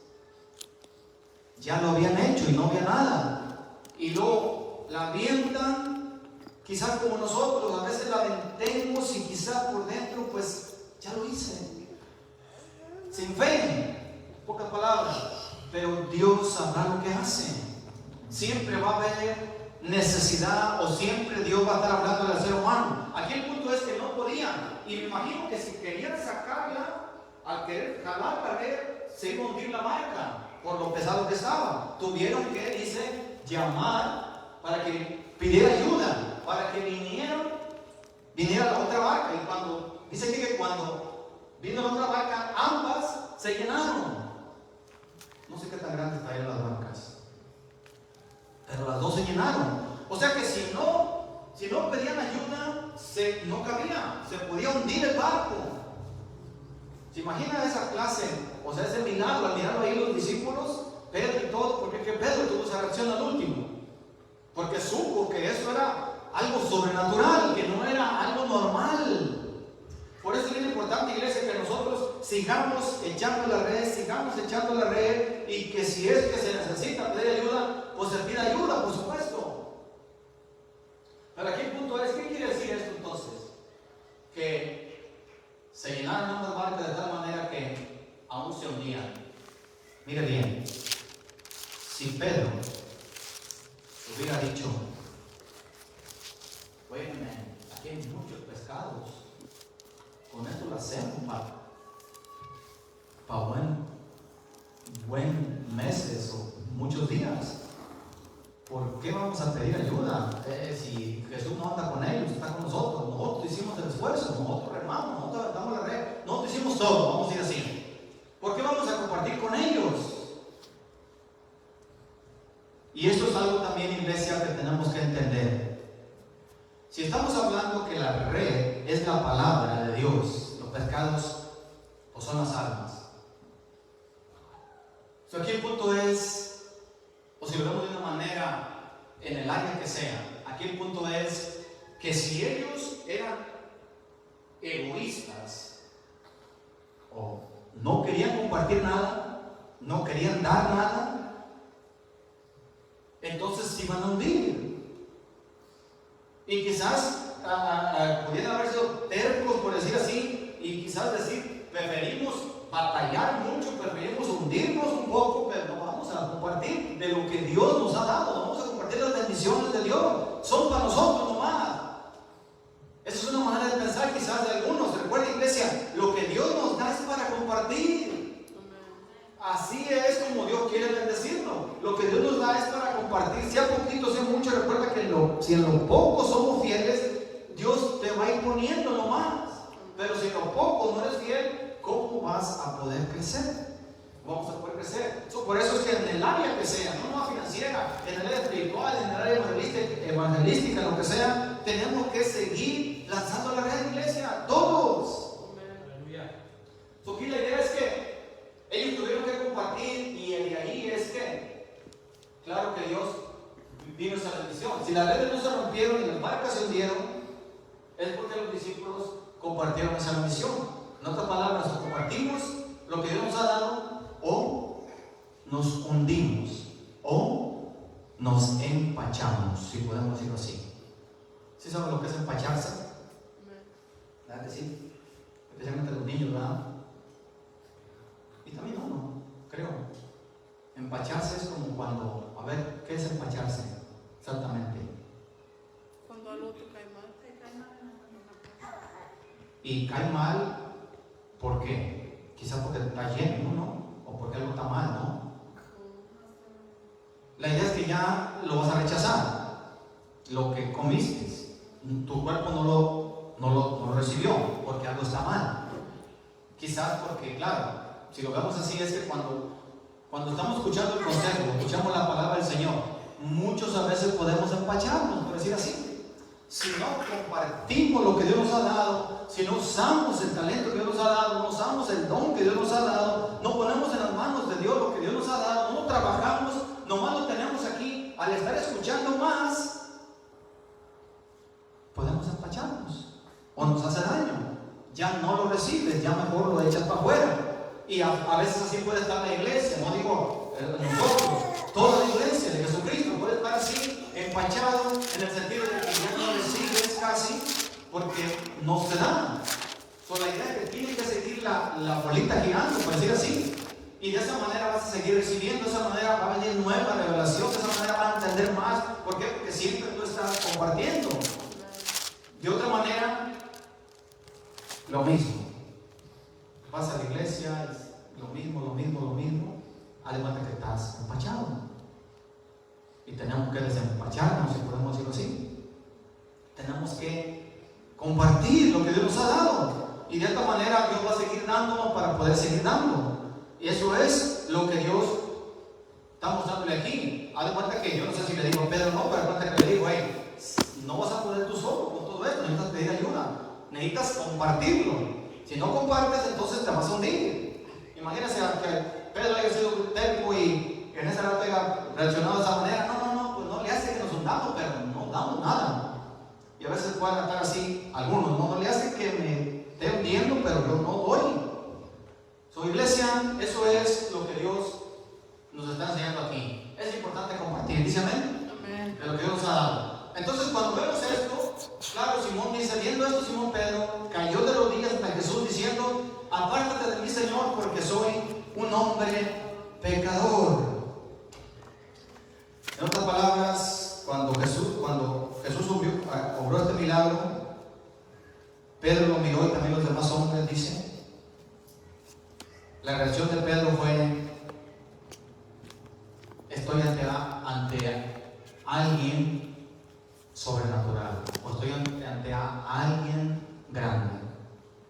Ya lo habían hecho y no había nada. Y luego la avientan, quizás como nosotros, a veces la aventemos y quizás por dentro, pues, ya lo hice, sin fe, pocas palabras, pero Dios sabrá lo que hace. Siempre va a haber necesidad, o siempre Dios va a estar hablando del ser humano. Aquí el punto es que no podían, y me imagino que si querían sacarla, al querer jalar la red, se iba a hundir la barca por lo pesado que estaba. Tuvieron que, dice, llamar para que pidiera ayuda, para que viniera la otra barca. Y cuando dice que cuando vino la otra barca, ambas se llenaron. No sé qué tan grandes estaban las barcas, pero las dos se llenaron. O sea que si no pedían ayuda, no cabía, se podía hundir el barco. ¿Se imagina esa clase? O sea, ese milagro, al mirarlo ahí los discípulos, sigamos echando la red, y que si es que se necesita pedir ayuda, pues se pida ayuda, por supuesto. Pero aquí el punto es, ¿qué quiere decir esto entonces? Que se llenaron ambas barcas de tal manera que aún se hundían. Mire bien, si Pedro hubiera dicho, oye, aquí hay muchos pescados, con esto lo hacemos para buen meses o muchos días. ¿Por qué vamos a pedir ayuda? Si Jesús no anda con ellos, está con nosotros. Nosotros hicimos el esfuerzo, nosotros remamos, nosotros aventamos la red, nosotros hicimos todo, vamos a ir así. ¿Por qué vamos a compartir con ellos? Y esto es algo también, iglesia, que tenemos que entender. Si estamos hablando que la red es la palabra de Dios, los pescados pues son las almas. Aquí el punto es, o si lo vemos de una manera, en el área que sea, aquí el punto es que si ellos eran egoístas o no querían compartir nada, no querían dar nada, entonces se iban a hundir. Y quizás pudieran haber sido tercos, por decir así, y quizás decir, preferimos batallar mucho, preferimos hundirnos un poco, pero no vamos a compartir de lo que Dios nos ha dado, no vamos a compartir las bendiciones de Dios, son para nosotros nomás. Esa es una manera de pensar quizás de algunos. Recuerda, iglesia, lo que Dios nos da es para compartir. Así es como Dios quiere bendecirnos. Lo que Dios nos da es para compartir, sea poquito, sea mucho. Recuerda que si en lo poco somos fieles, Dios te va a ir poniendo nomás. Pero si en lo poco no eres fiel, ¿cómo vas a poder crecer? Vamos a poder crecer. Por eso es que en el área que sea, no nomás financiera, en el área espiritual, en el área evangelística, lo que sea, tenemos que seguir lanzando la red, iglesia, todos. Aquí la idea es que ellos tuvieron que compartir, y de ahí es que, claro que Dios vino esa bendición. Si las redes no se rompieron y las barcas se hundieron, es porque los discípulos compartieron esa bendición. En otras palabras, o compartimos lo que Dios nos ha dado, o nos hundimos, o nos empachamos, si podemos decirlo así. ¿Sí saben lo que es empacharse? ¿Verdad que sí? Especialmente los niños, ¿verdad? Y también uno, creo. Empacharse es como cuando, a ver, ¿qué es empacharse? Exactamente. Cuando algo te cae mal. Y cae mal, ¿por qué? Quizás porque está lleno, ¿no? O porque algo está mal, ¿no? La idea es que ya lo vas a rechazar. Lo que comiste, tu cuerpo no lo recibió porque algo está mal. Quizás porque, claro, si lo vemos así, es que cuando estamos escuchando el consejo, escuchamos la palabra del Señor, muchos a veces podemos empacharnos, por decir así. Si no compartimos lo que Dios nos ha dado, si no usamos el talento que Dios nos ha dado, no usamos el don que Dios nos ha dado, no ponemos en las manos de Dios lo que Dios nos ha dado, no trabajamos, nomás lo tenemos aquí, al estar escuchando más, podemos empacharnos o nos hace daño. Ya no lo recibes, ya mejor lo echas para afuera. Y a veces así puede estar la iglesia, no digo nosotros, toda la iglesia de Jesucristo puede estar así, empachado, en el sentido de que ya no recibes casi, porque no se da. La idea es que tiene que seguir la bolita girando, por decir así. Y de esa manera vas a seguir recibiendo, de esa manera va a venir nueva revelación, de esa manera van a entender más. ¿Por qué? Porque siempre tú estás compartiendo. De otra manera, lo mismo. Vas a la iglesia, es lo mismo. Además de que estás empachado. Y tenemos que desempacharnos, si podemos decirlo así. Tenemos que compartir lo que Dios nos ha dado. Y de esta manera Dios va a seguir dándonos para poder seguir dando. Y eso es lo que Dios está mostrándole aquí. Haz de cuenta que yo no sé si le digo a Pedro no, pero haz de cuenta que le digo, hey, no vas a poder tú solo con todo esto, necesitas pedir ayuda, necesitas compartirlo. Si no compartes, entonces te vas a hundir. Imagínense que Pedro haya sido terco y en ese rato haya reaccionado de esa manera. No, pues no le hace que nos hundamos, pero no damos nada. Y a veces pueden estar así algunos, no le hace que me esté hundiendo, pero yo no doy. iglesia, eso es lo que Dios nos está enseñando aquí. Es importante compartir. ¿Dice amén? Amén. De lo que Dios nos ha dado. Entonces, cuando vemos esto, claro, Simón dice, viendo esto, Simón Pedro cayó de rodillas ante Jesús diciendo: apártate de mí, Señor, porque soy un hombre pecador. En otras palabras, cuando Jesús obró este milagro, Pedro lo miró y también los demás hombres, dice. La reacción de Pedro fue: estoy ante alguien sobrenatural, o estoy ante alguien grande.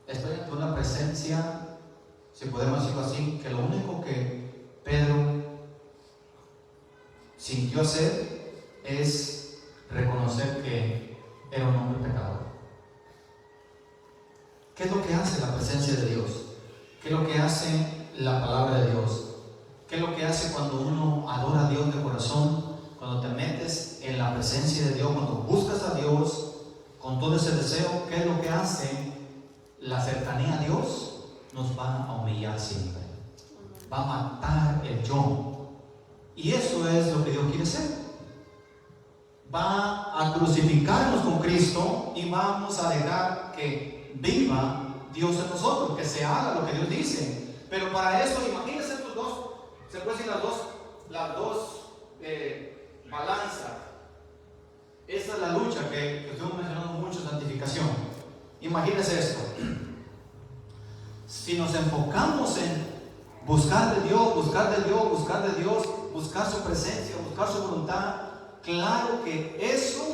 Estoy ante una presencia, si podemos decirlo así, que lo único que Pedro sintió hacer es reconocer que era un hombre pecador. ¿Qué es lo que hace la presencia de Dios? ¿Qué es lo que hace la palabra de Dios? ¿Qué es lo que hace cuando uno adora a Dios de corazón? Cuando te metes en la presencia de Dios, cuando buscas a Dios con todo ese deseo, ¿qué es lo que hace? La cercanía a Dios nos va a humillar siempre, va a matar el yo, y eso es lo que Dios quiere hacer. Va a crucificarnos con Cristo y vamos a dejar que viva Dios en nosotros, que se haga lo que Dios dice. Pero para eso, imagínense estos dos, se puede decir las dos balanzas. Esa es la lucha que estuvimos mencionando mucho, santificación. Imagínense esto: si nos enfocamos en buscar de Dios, buscar su presencia, buscar su voluntad, claro que eso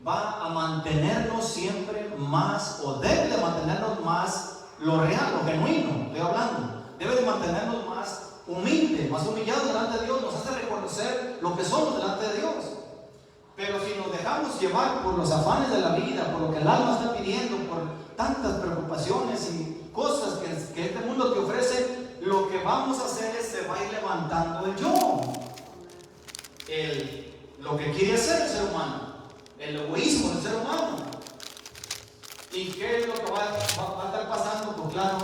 va a mantenernos siempre más, o debe de mantenernos más lo real, lo genuino, estoy hablando. Debe de mantenernos más humildes, más humillados delante de Dios, nos hace reconocer lo que somos delante de Dios. Pero si nos dejamos llevar por los afanes de la vida, por lo que el alma está pidiendo, por tantas preocupaciones y cosas que este mundo te ofrece, lo que vamos a hacer es se va a ir levantando el yo, lo que quiere hacer el ser humano, el egoísmo del ser humano. ¿Y qué es lo que va a estar pasando? Pues claro,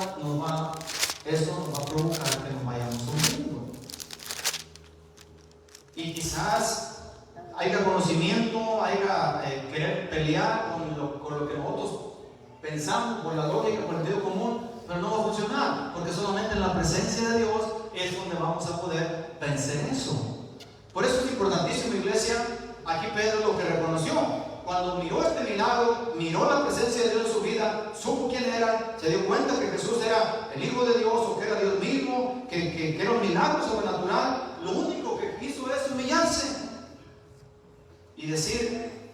eso nos va a provocar que nos vayamos hundiendo. Y quizás haya conocimiento, haya querer pelear con lo que nosotros pensamos, por la lógica, por el sentido común, pero no va a funcionar, porque solamente en la presencia de Dios es donde vamos a poder vencer eso. Por eso es importantísimo, iglesia. Aquí Pedro lo que reconoció, cuando miró este milagro, miró la presencia de Dios en su vida, supo quién era, se dio cuenta que Jesús era el Hijo de Dios, o que era Dios mismo, que era un milagro sobrenatural. Lo único que hizo es humillarse y decir: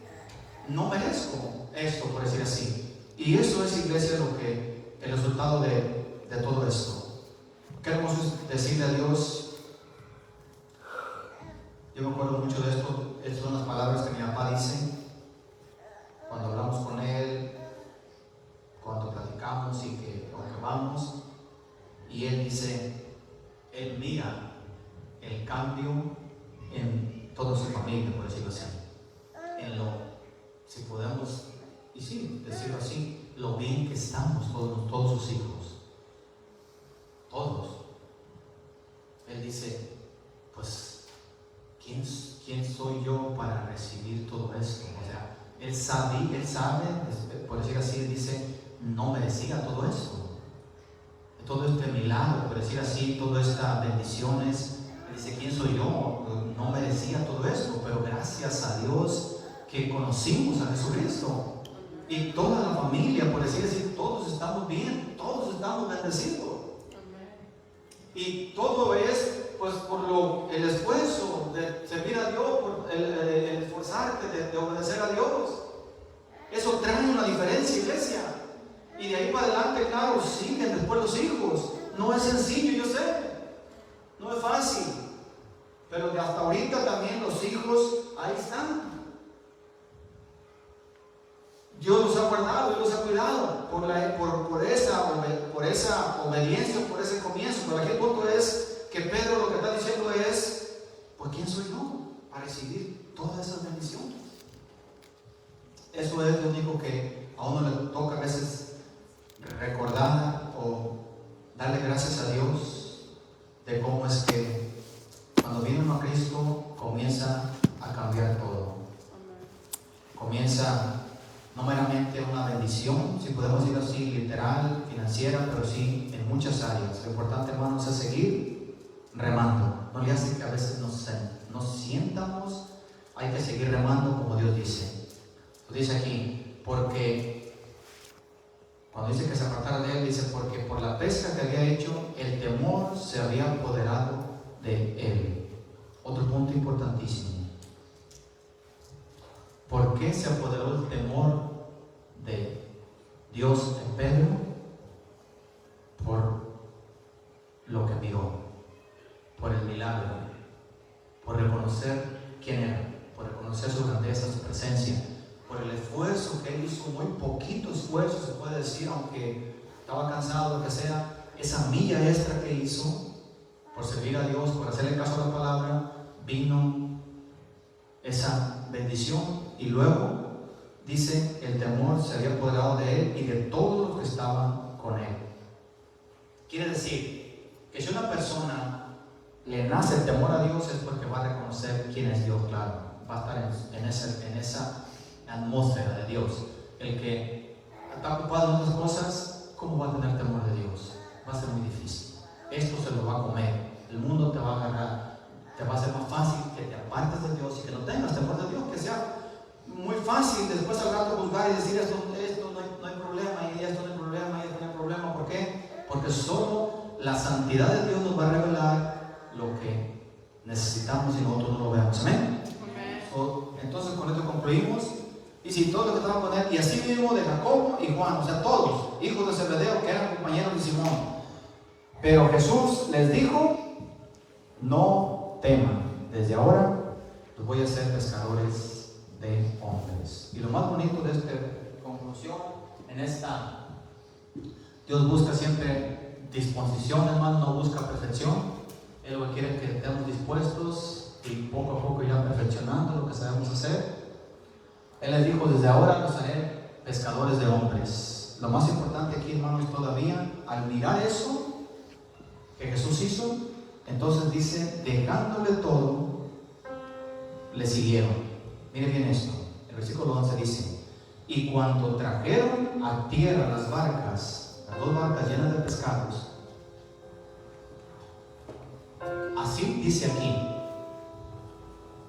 no merezco esto, por decir así. Y eso es, iglesia, el resultado de todo esto. Qué hermoso es decirle a Dios. Yo me acuerdo mucho de esto. Estas son las palabras que mi papá dice cuando hablamos con él, cuando platicamos y que vamos. Y él dice, él mira el cambio en toda su familia, por decirlo así. Si podemos, y sí, decirlo así, lo bien que estamos todos sus hijos, todos. Él dice, pues, ¿quién soy yo para recibir todo esto? O sea, él sabe, por decir así, él dice, no merecía todo esto, todo este milagro, por decir así, todas estas bendiciones. Él dice, ¿quién soy yo? No merecía todo esto, pero gracias a Dios que conocimos a Jesucristo. Y toda la familia, por decir así, todos estamos bien, todos estamos bendecidos. Y todo es pues por el esfuerzo de servir a Dios, por el esforzarte de obedecer a Dios. Eso trae una diferencia, iglesia. Y de ahí para adelante, claro, siguen después los hijos. No es sencillo, yo sé, no es fácil, pero de hasta ahorita también los hijos ahí están. Dios los ha guardado, Dios los ha cuidado por esa obediencia, por ese comienzo. Pero aquí el punto es que Pedro lo que está diciendo es, pues ¿quién soy yo para recibir todas esas bendiciones? Eso es lo único que a uno le toca a veces recordar o darle gracias a Dios muchas áreas. Lo importante, hermanos, es seguir remando. No le hace que a veces nos sientamos, hay que seguir remando como Dios dice. Lo dice aquí, porque cuando dice que se apartara de él, dice, porque por la pesca que había hecho, el temor se había apoderado de él. Otro punto importantísimo. ¿Por qué se apoderó el temor de Dios en Pedro? Por lo que miró, por el milagro, por reconocer quién era, por reconocer su grandeza, su presencia, por el esfuerzo que él hizo, muy poquito esfuerzo se puede decir, aunque estaba cansado, lo que sea, esa milla extra que hizo por servir a Dios, por hacerle caso a la palabra, vino esa bendición. Y luego dice, el temor se había apoderado de él y de todos los que estaban con él. Quiere decir que si una persona le nace el temor a Dios es porque va a reconocer quién es Dios, claro, va a estar en esa atmósfera de Dios. El que está ocupado en otras cosas, ¿cómo va a tener temor de Dios? Va a ser muy difícil. Esto se lo va a comer, el mundo te va a agarrar, te va a ser más fácil que te apartes de Dios y que no tengas temor de Dios, que sea muy fácil después al rato juzgar y decir esto no hay problema, y esto no hay problema, y esto no hay problema. ¿Por qué? Porque solo la santidad de Dios nos va a revelar lo que necesitamos y nosotros no lo vemos. Amén. Entonces con esto concluimos. Y si todos los que estaban con él, y así mismo de Jacobo y Juan, o sea, todos, hijos de Zebedeo, que eran compañeros de Simón. Pero Jesús les dijo, no teman, desde ahora los voy a hacer pescadores de hombres. Y lo más bonito de esta conclusión, en esta, Dios busca siempre disposición, hermano, no busca perfección. Él lo que quiere es que estemos dispuestos y poco a poco ya perfeccionando lo que sabemos hacer. Él les dijo, desde ahora los haré pescadores de hombres. Lo más importante aquí, hermanos, todavía, al mirar eso que Jesús hizo, entonces dice, dejándole todo, le siguieron. Mire bien esto, el versículo 11 dice, y cuando trajeron a tierra las barcas, las dos barcas llenas de pescados, así dice aquí,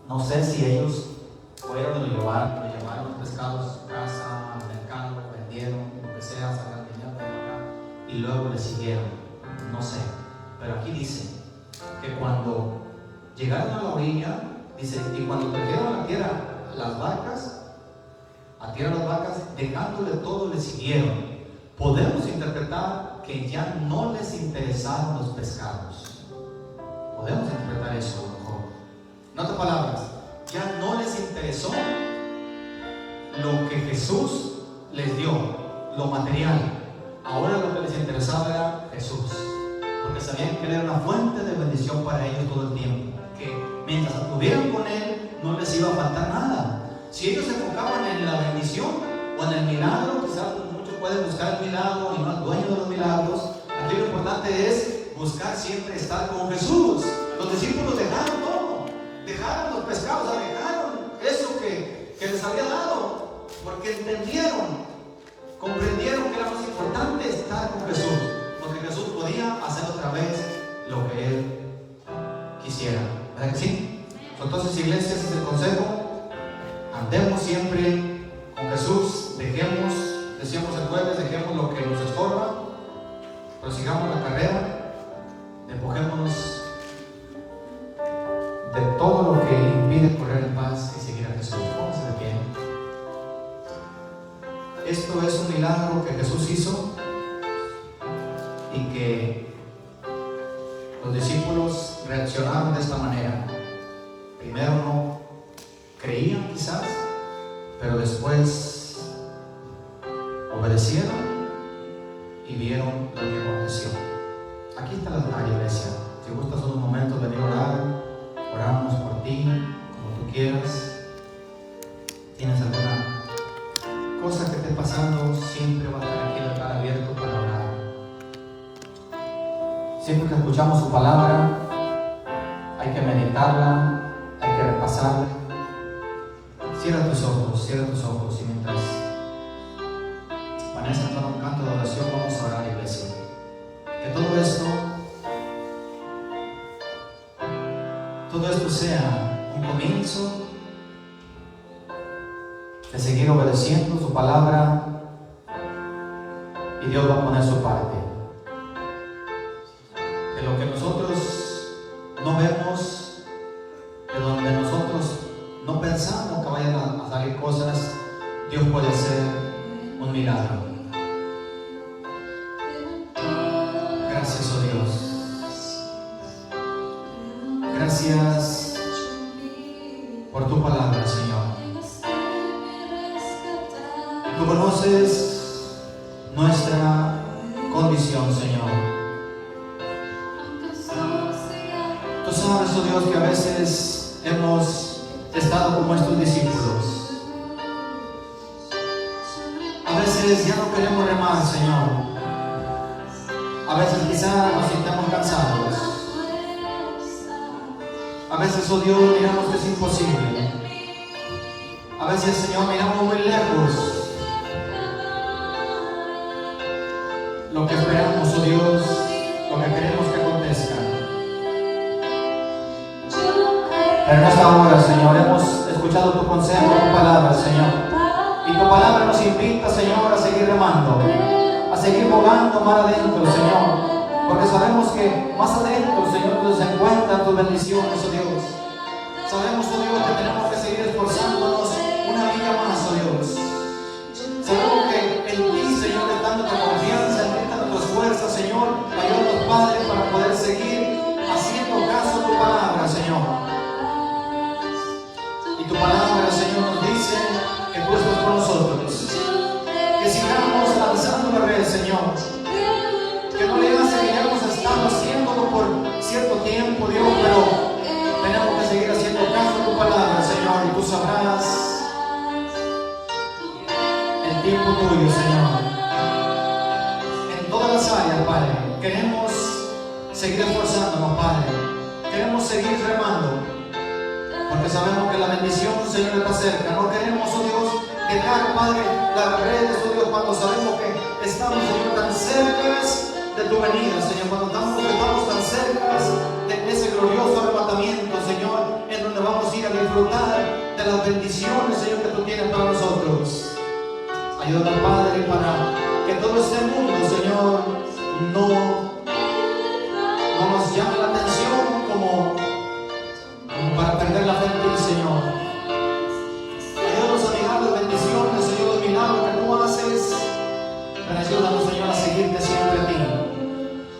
no sé si ellos fueron y lo llevaron los pescados a su casa, al mercado, vendieron, lo que sea, sacaron dinero de acá y luego le siguieron, no sé. Pero aquí dice que cuando llegaron a la orilla, dice, y cuando trajeron a la tierra las barcas, dejándole todo, le siguieron. Podemos interpretar que ya no les interesaron los pescados. Podemos interpretar eso mejor. En otras palabras, ya no les interesó lo que Jesús les dio, lo material. Ahora lo que les interesaba era Jesús, porque sabían que Él era una fuente de bendición para ellos todo el tiempo, que mientras estuvieran con Él no les iba a faltar nada. Si ellos se enfocaban en la bendición o en el milagro, quizás muchos pueden buscar el milagro y no el dueño de los milagros. Aquí lo importante es buscar siempre estar con Jesús. Los discípulos dejaron todo, dejaron los pescados, dejaron eso que les había dado, porque comprendieron que era más importante estar con Jesús, porque Jesús podía hacer otra vez lo que Él quisiera. ¿Verdad que sí? Entonces, iglesia, ese es el consejo. Andemos siempre con Jesús, decíamos el jueves, dejemos lo que nos estorba, prosigamos la carrera, despojémonos de todo lo que impide correr en paz y seguir a Jesús. Póngase de pie. Esto es un milagro que Jesús hizo y que los discípulos reaccionaron de esta manera. Primero no creían quizás, pero después obedecieron y vieron lo que aconteció. Aquí está la iglesia. Si gustas unos momentos venir a orar, oramos por ti, como tú quieras. ¿Tienes alguna cosa que esté pasando? Siempre va a estar aquí el altar abierto para orar. Siempre que escuchamos su palabra, hay que meditarla, hay que repasarla. Cierra tus ojos y mientras Vanessa entona un canto de oración, vamos a orar, iglesia. Que todo todo esto sea un comienzo de seguir obedeciendo su palabra, y Dios va a poner su parte. De lo que nosotros no vemos, de donde nosotros no pensamos que vayan a salir cosas, Dios puede hacer un milagro. Gracias, oh Dios. Gracias por tu palabra, Señor. Tú conoces nuestra condición, Señor. Tú sabes, oh Dios, que a veces hemos estado como estos discípulos. A veces ya no queremos remar, Señor. A veces quizás nos sintamos cansados. A veces, oh Dios, miramos que es imposible. A veces, Señor, miramos muy lejos lo que esperamos, oh Dios, lo que queremos que acontezca. Pero en esta hora, Señor, hemos escuchado tu consejo, tu palabra, Señor. Y tu palabra nos invita, Señor, a seguir remando, a seguir bogando mar adentro, Señor. Porque sabemos que más adentro, Señor, nos encuentran tus bendiciones, oh Dios. Sabemos, oh Dios, que tenemos que seguir esforzándonos una milla más, oh Dios. Sabemos que en ti, Señor, está nuestra confianza, en ti está nuestras fuerzas, Señor. Ayúdanos, Padre, para poder seguir haciendo caso a tu palabra, Señor. Y tu palabra, Señor, nos dice que tú estás con nosotros. Que sigamos lanzando la red, Señor. Que no le seguiremos estando haciéndolo por cierto tiempo, Dios, pero tenemos que seguir haciendo caso a tu palabra, Señor. Y tú sabrás el tiempo tuyo, Señor. En todas las áreas, Padre, queremos seguir esforzándonos, Padre. Queremos seguir remando, porque sabemos que la bendición, Señor, está cerca. No queremos, oh Dios, dejar, Padre, las redes, oh Dios, cuando sabemos que estamos, Señor, tan cerca de tu venida, Señor, cuando estamos tan cerca de ese glorioso arrebatamiento, Señor, en donde vamos a ir a disfrutar de las bendiciones, Señor, que tú tienes para nosotros. Ayúdanos, Padre, para que todo este mundo, Señor, no nos llame la atención como para perder la fe en ti, Señor. Ayúdanos a mirar las bendiciones, Señor, los milagros que tú haces, pero ayúdanos, Señor, a seguirte siempre a ti.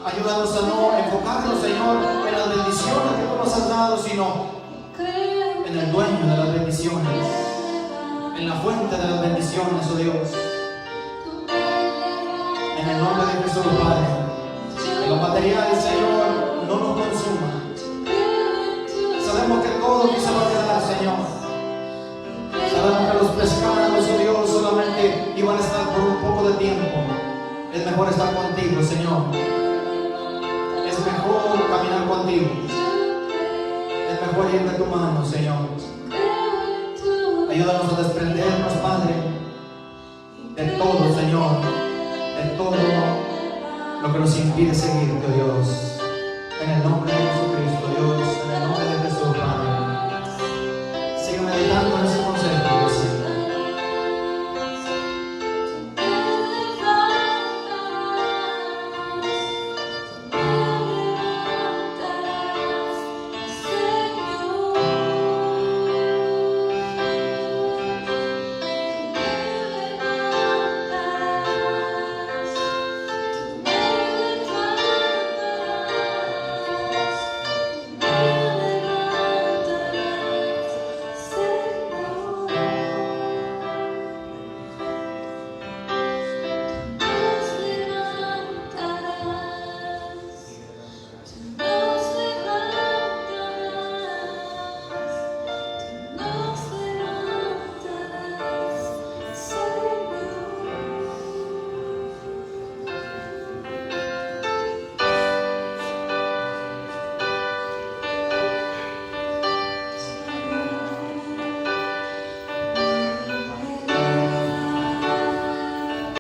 Ayúdanos a no enfocarnos, Señor, en las bendiciones que tú nos has dado, sino en el dueño de las bendiciones, en la fuente de las bendiciones, oh Dios. En el nombre de Jesús, Padre, que los materiales, Señor, no nos consuman. Sabemos que todo aquí se va a quedar, Señor. Sabemos que los pescados, oh Dios, solamente iban a estar por un poco de tiempo. Es mejor estar contigo, Señor. Es mejor caminar contigo. Es mejor ir de tu mano, Señor. Ayúdanos a desprendernos, Padre, de todo, Señor, de todo lo que nos impide seguirte, oh Dios. En el nombre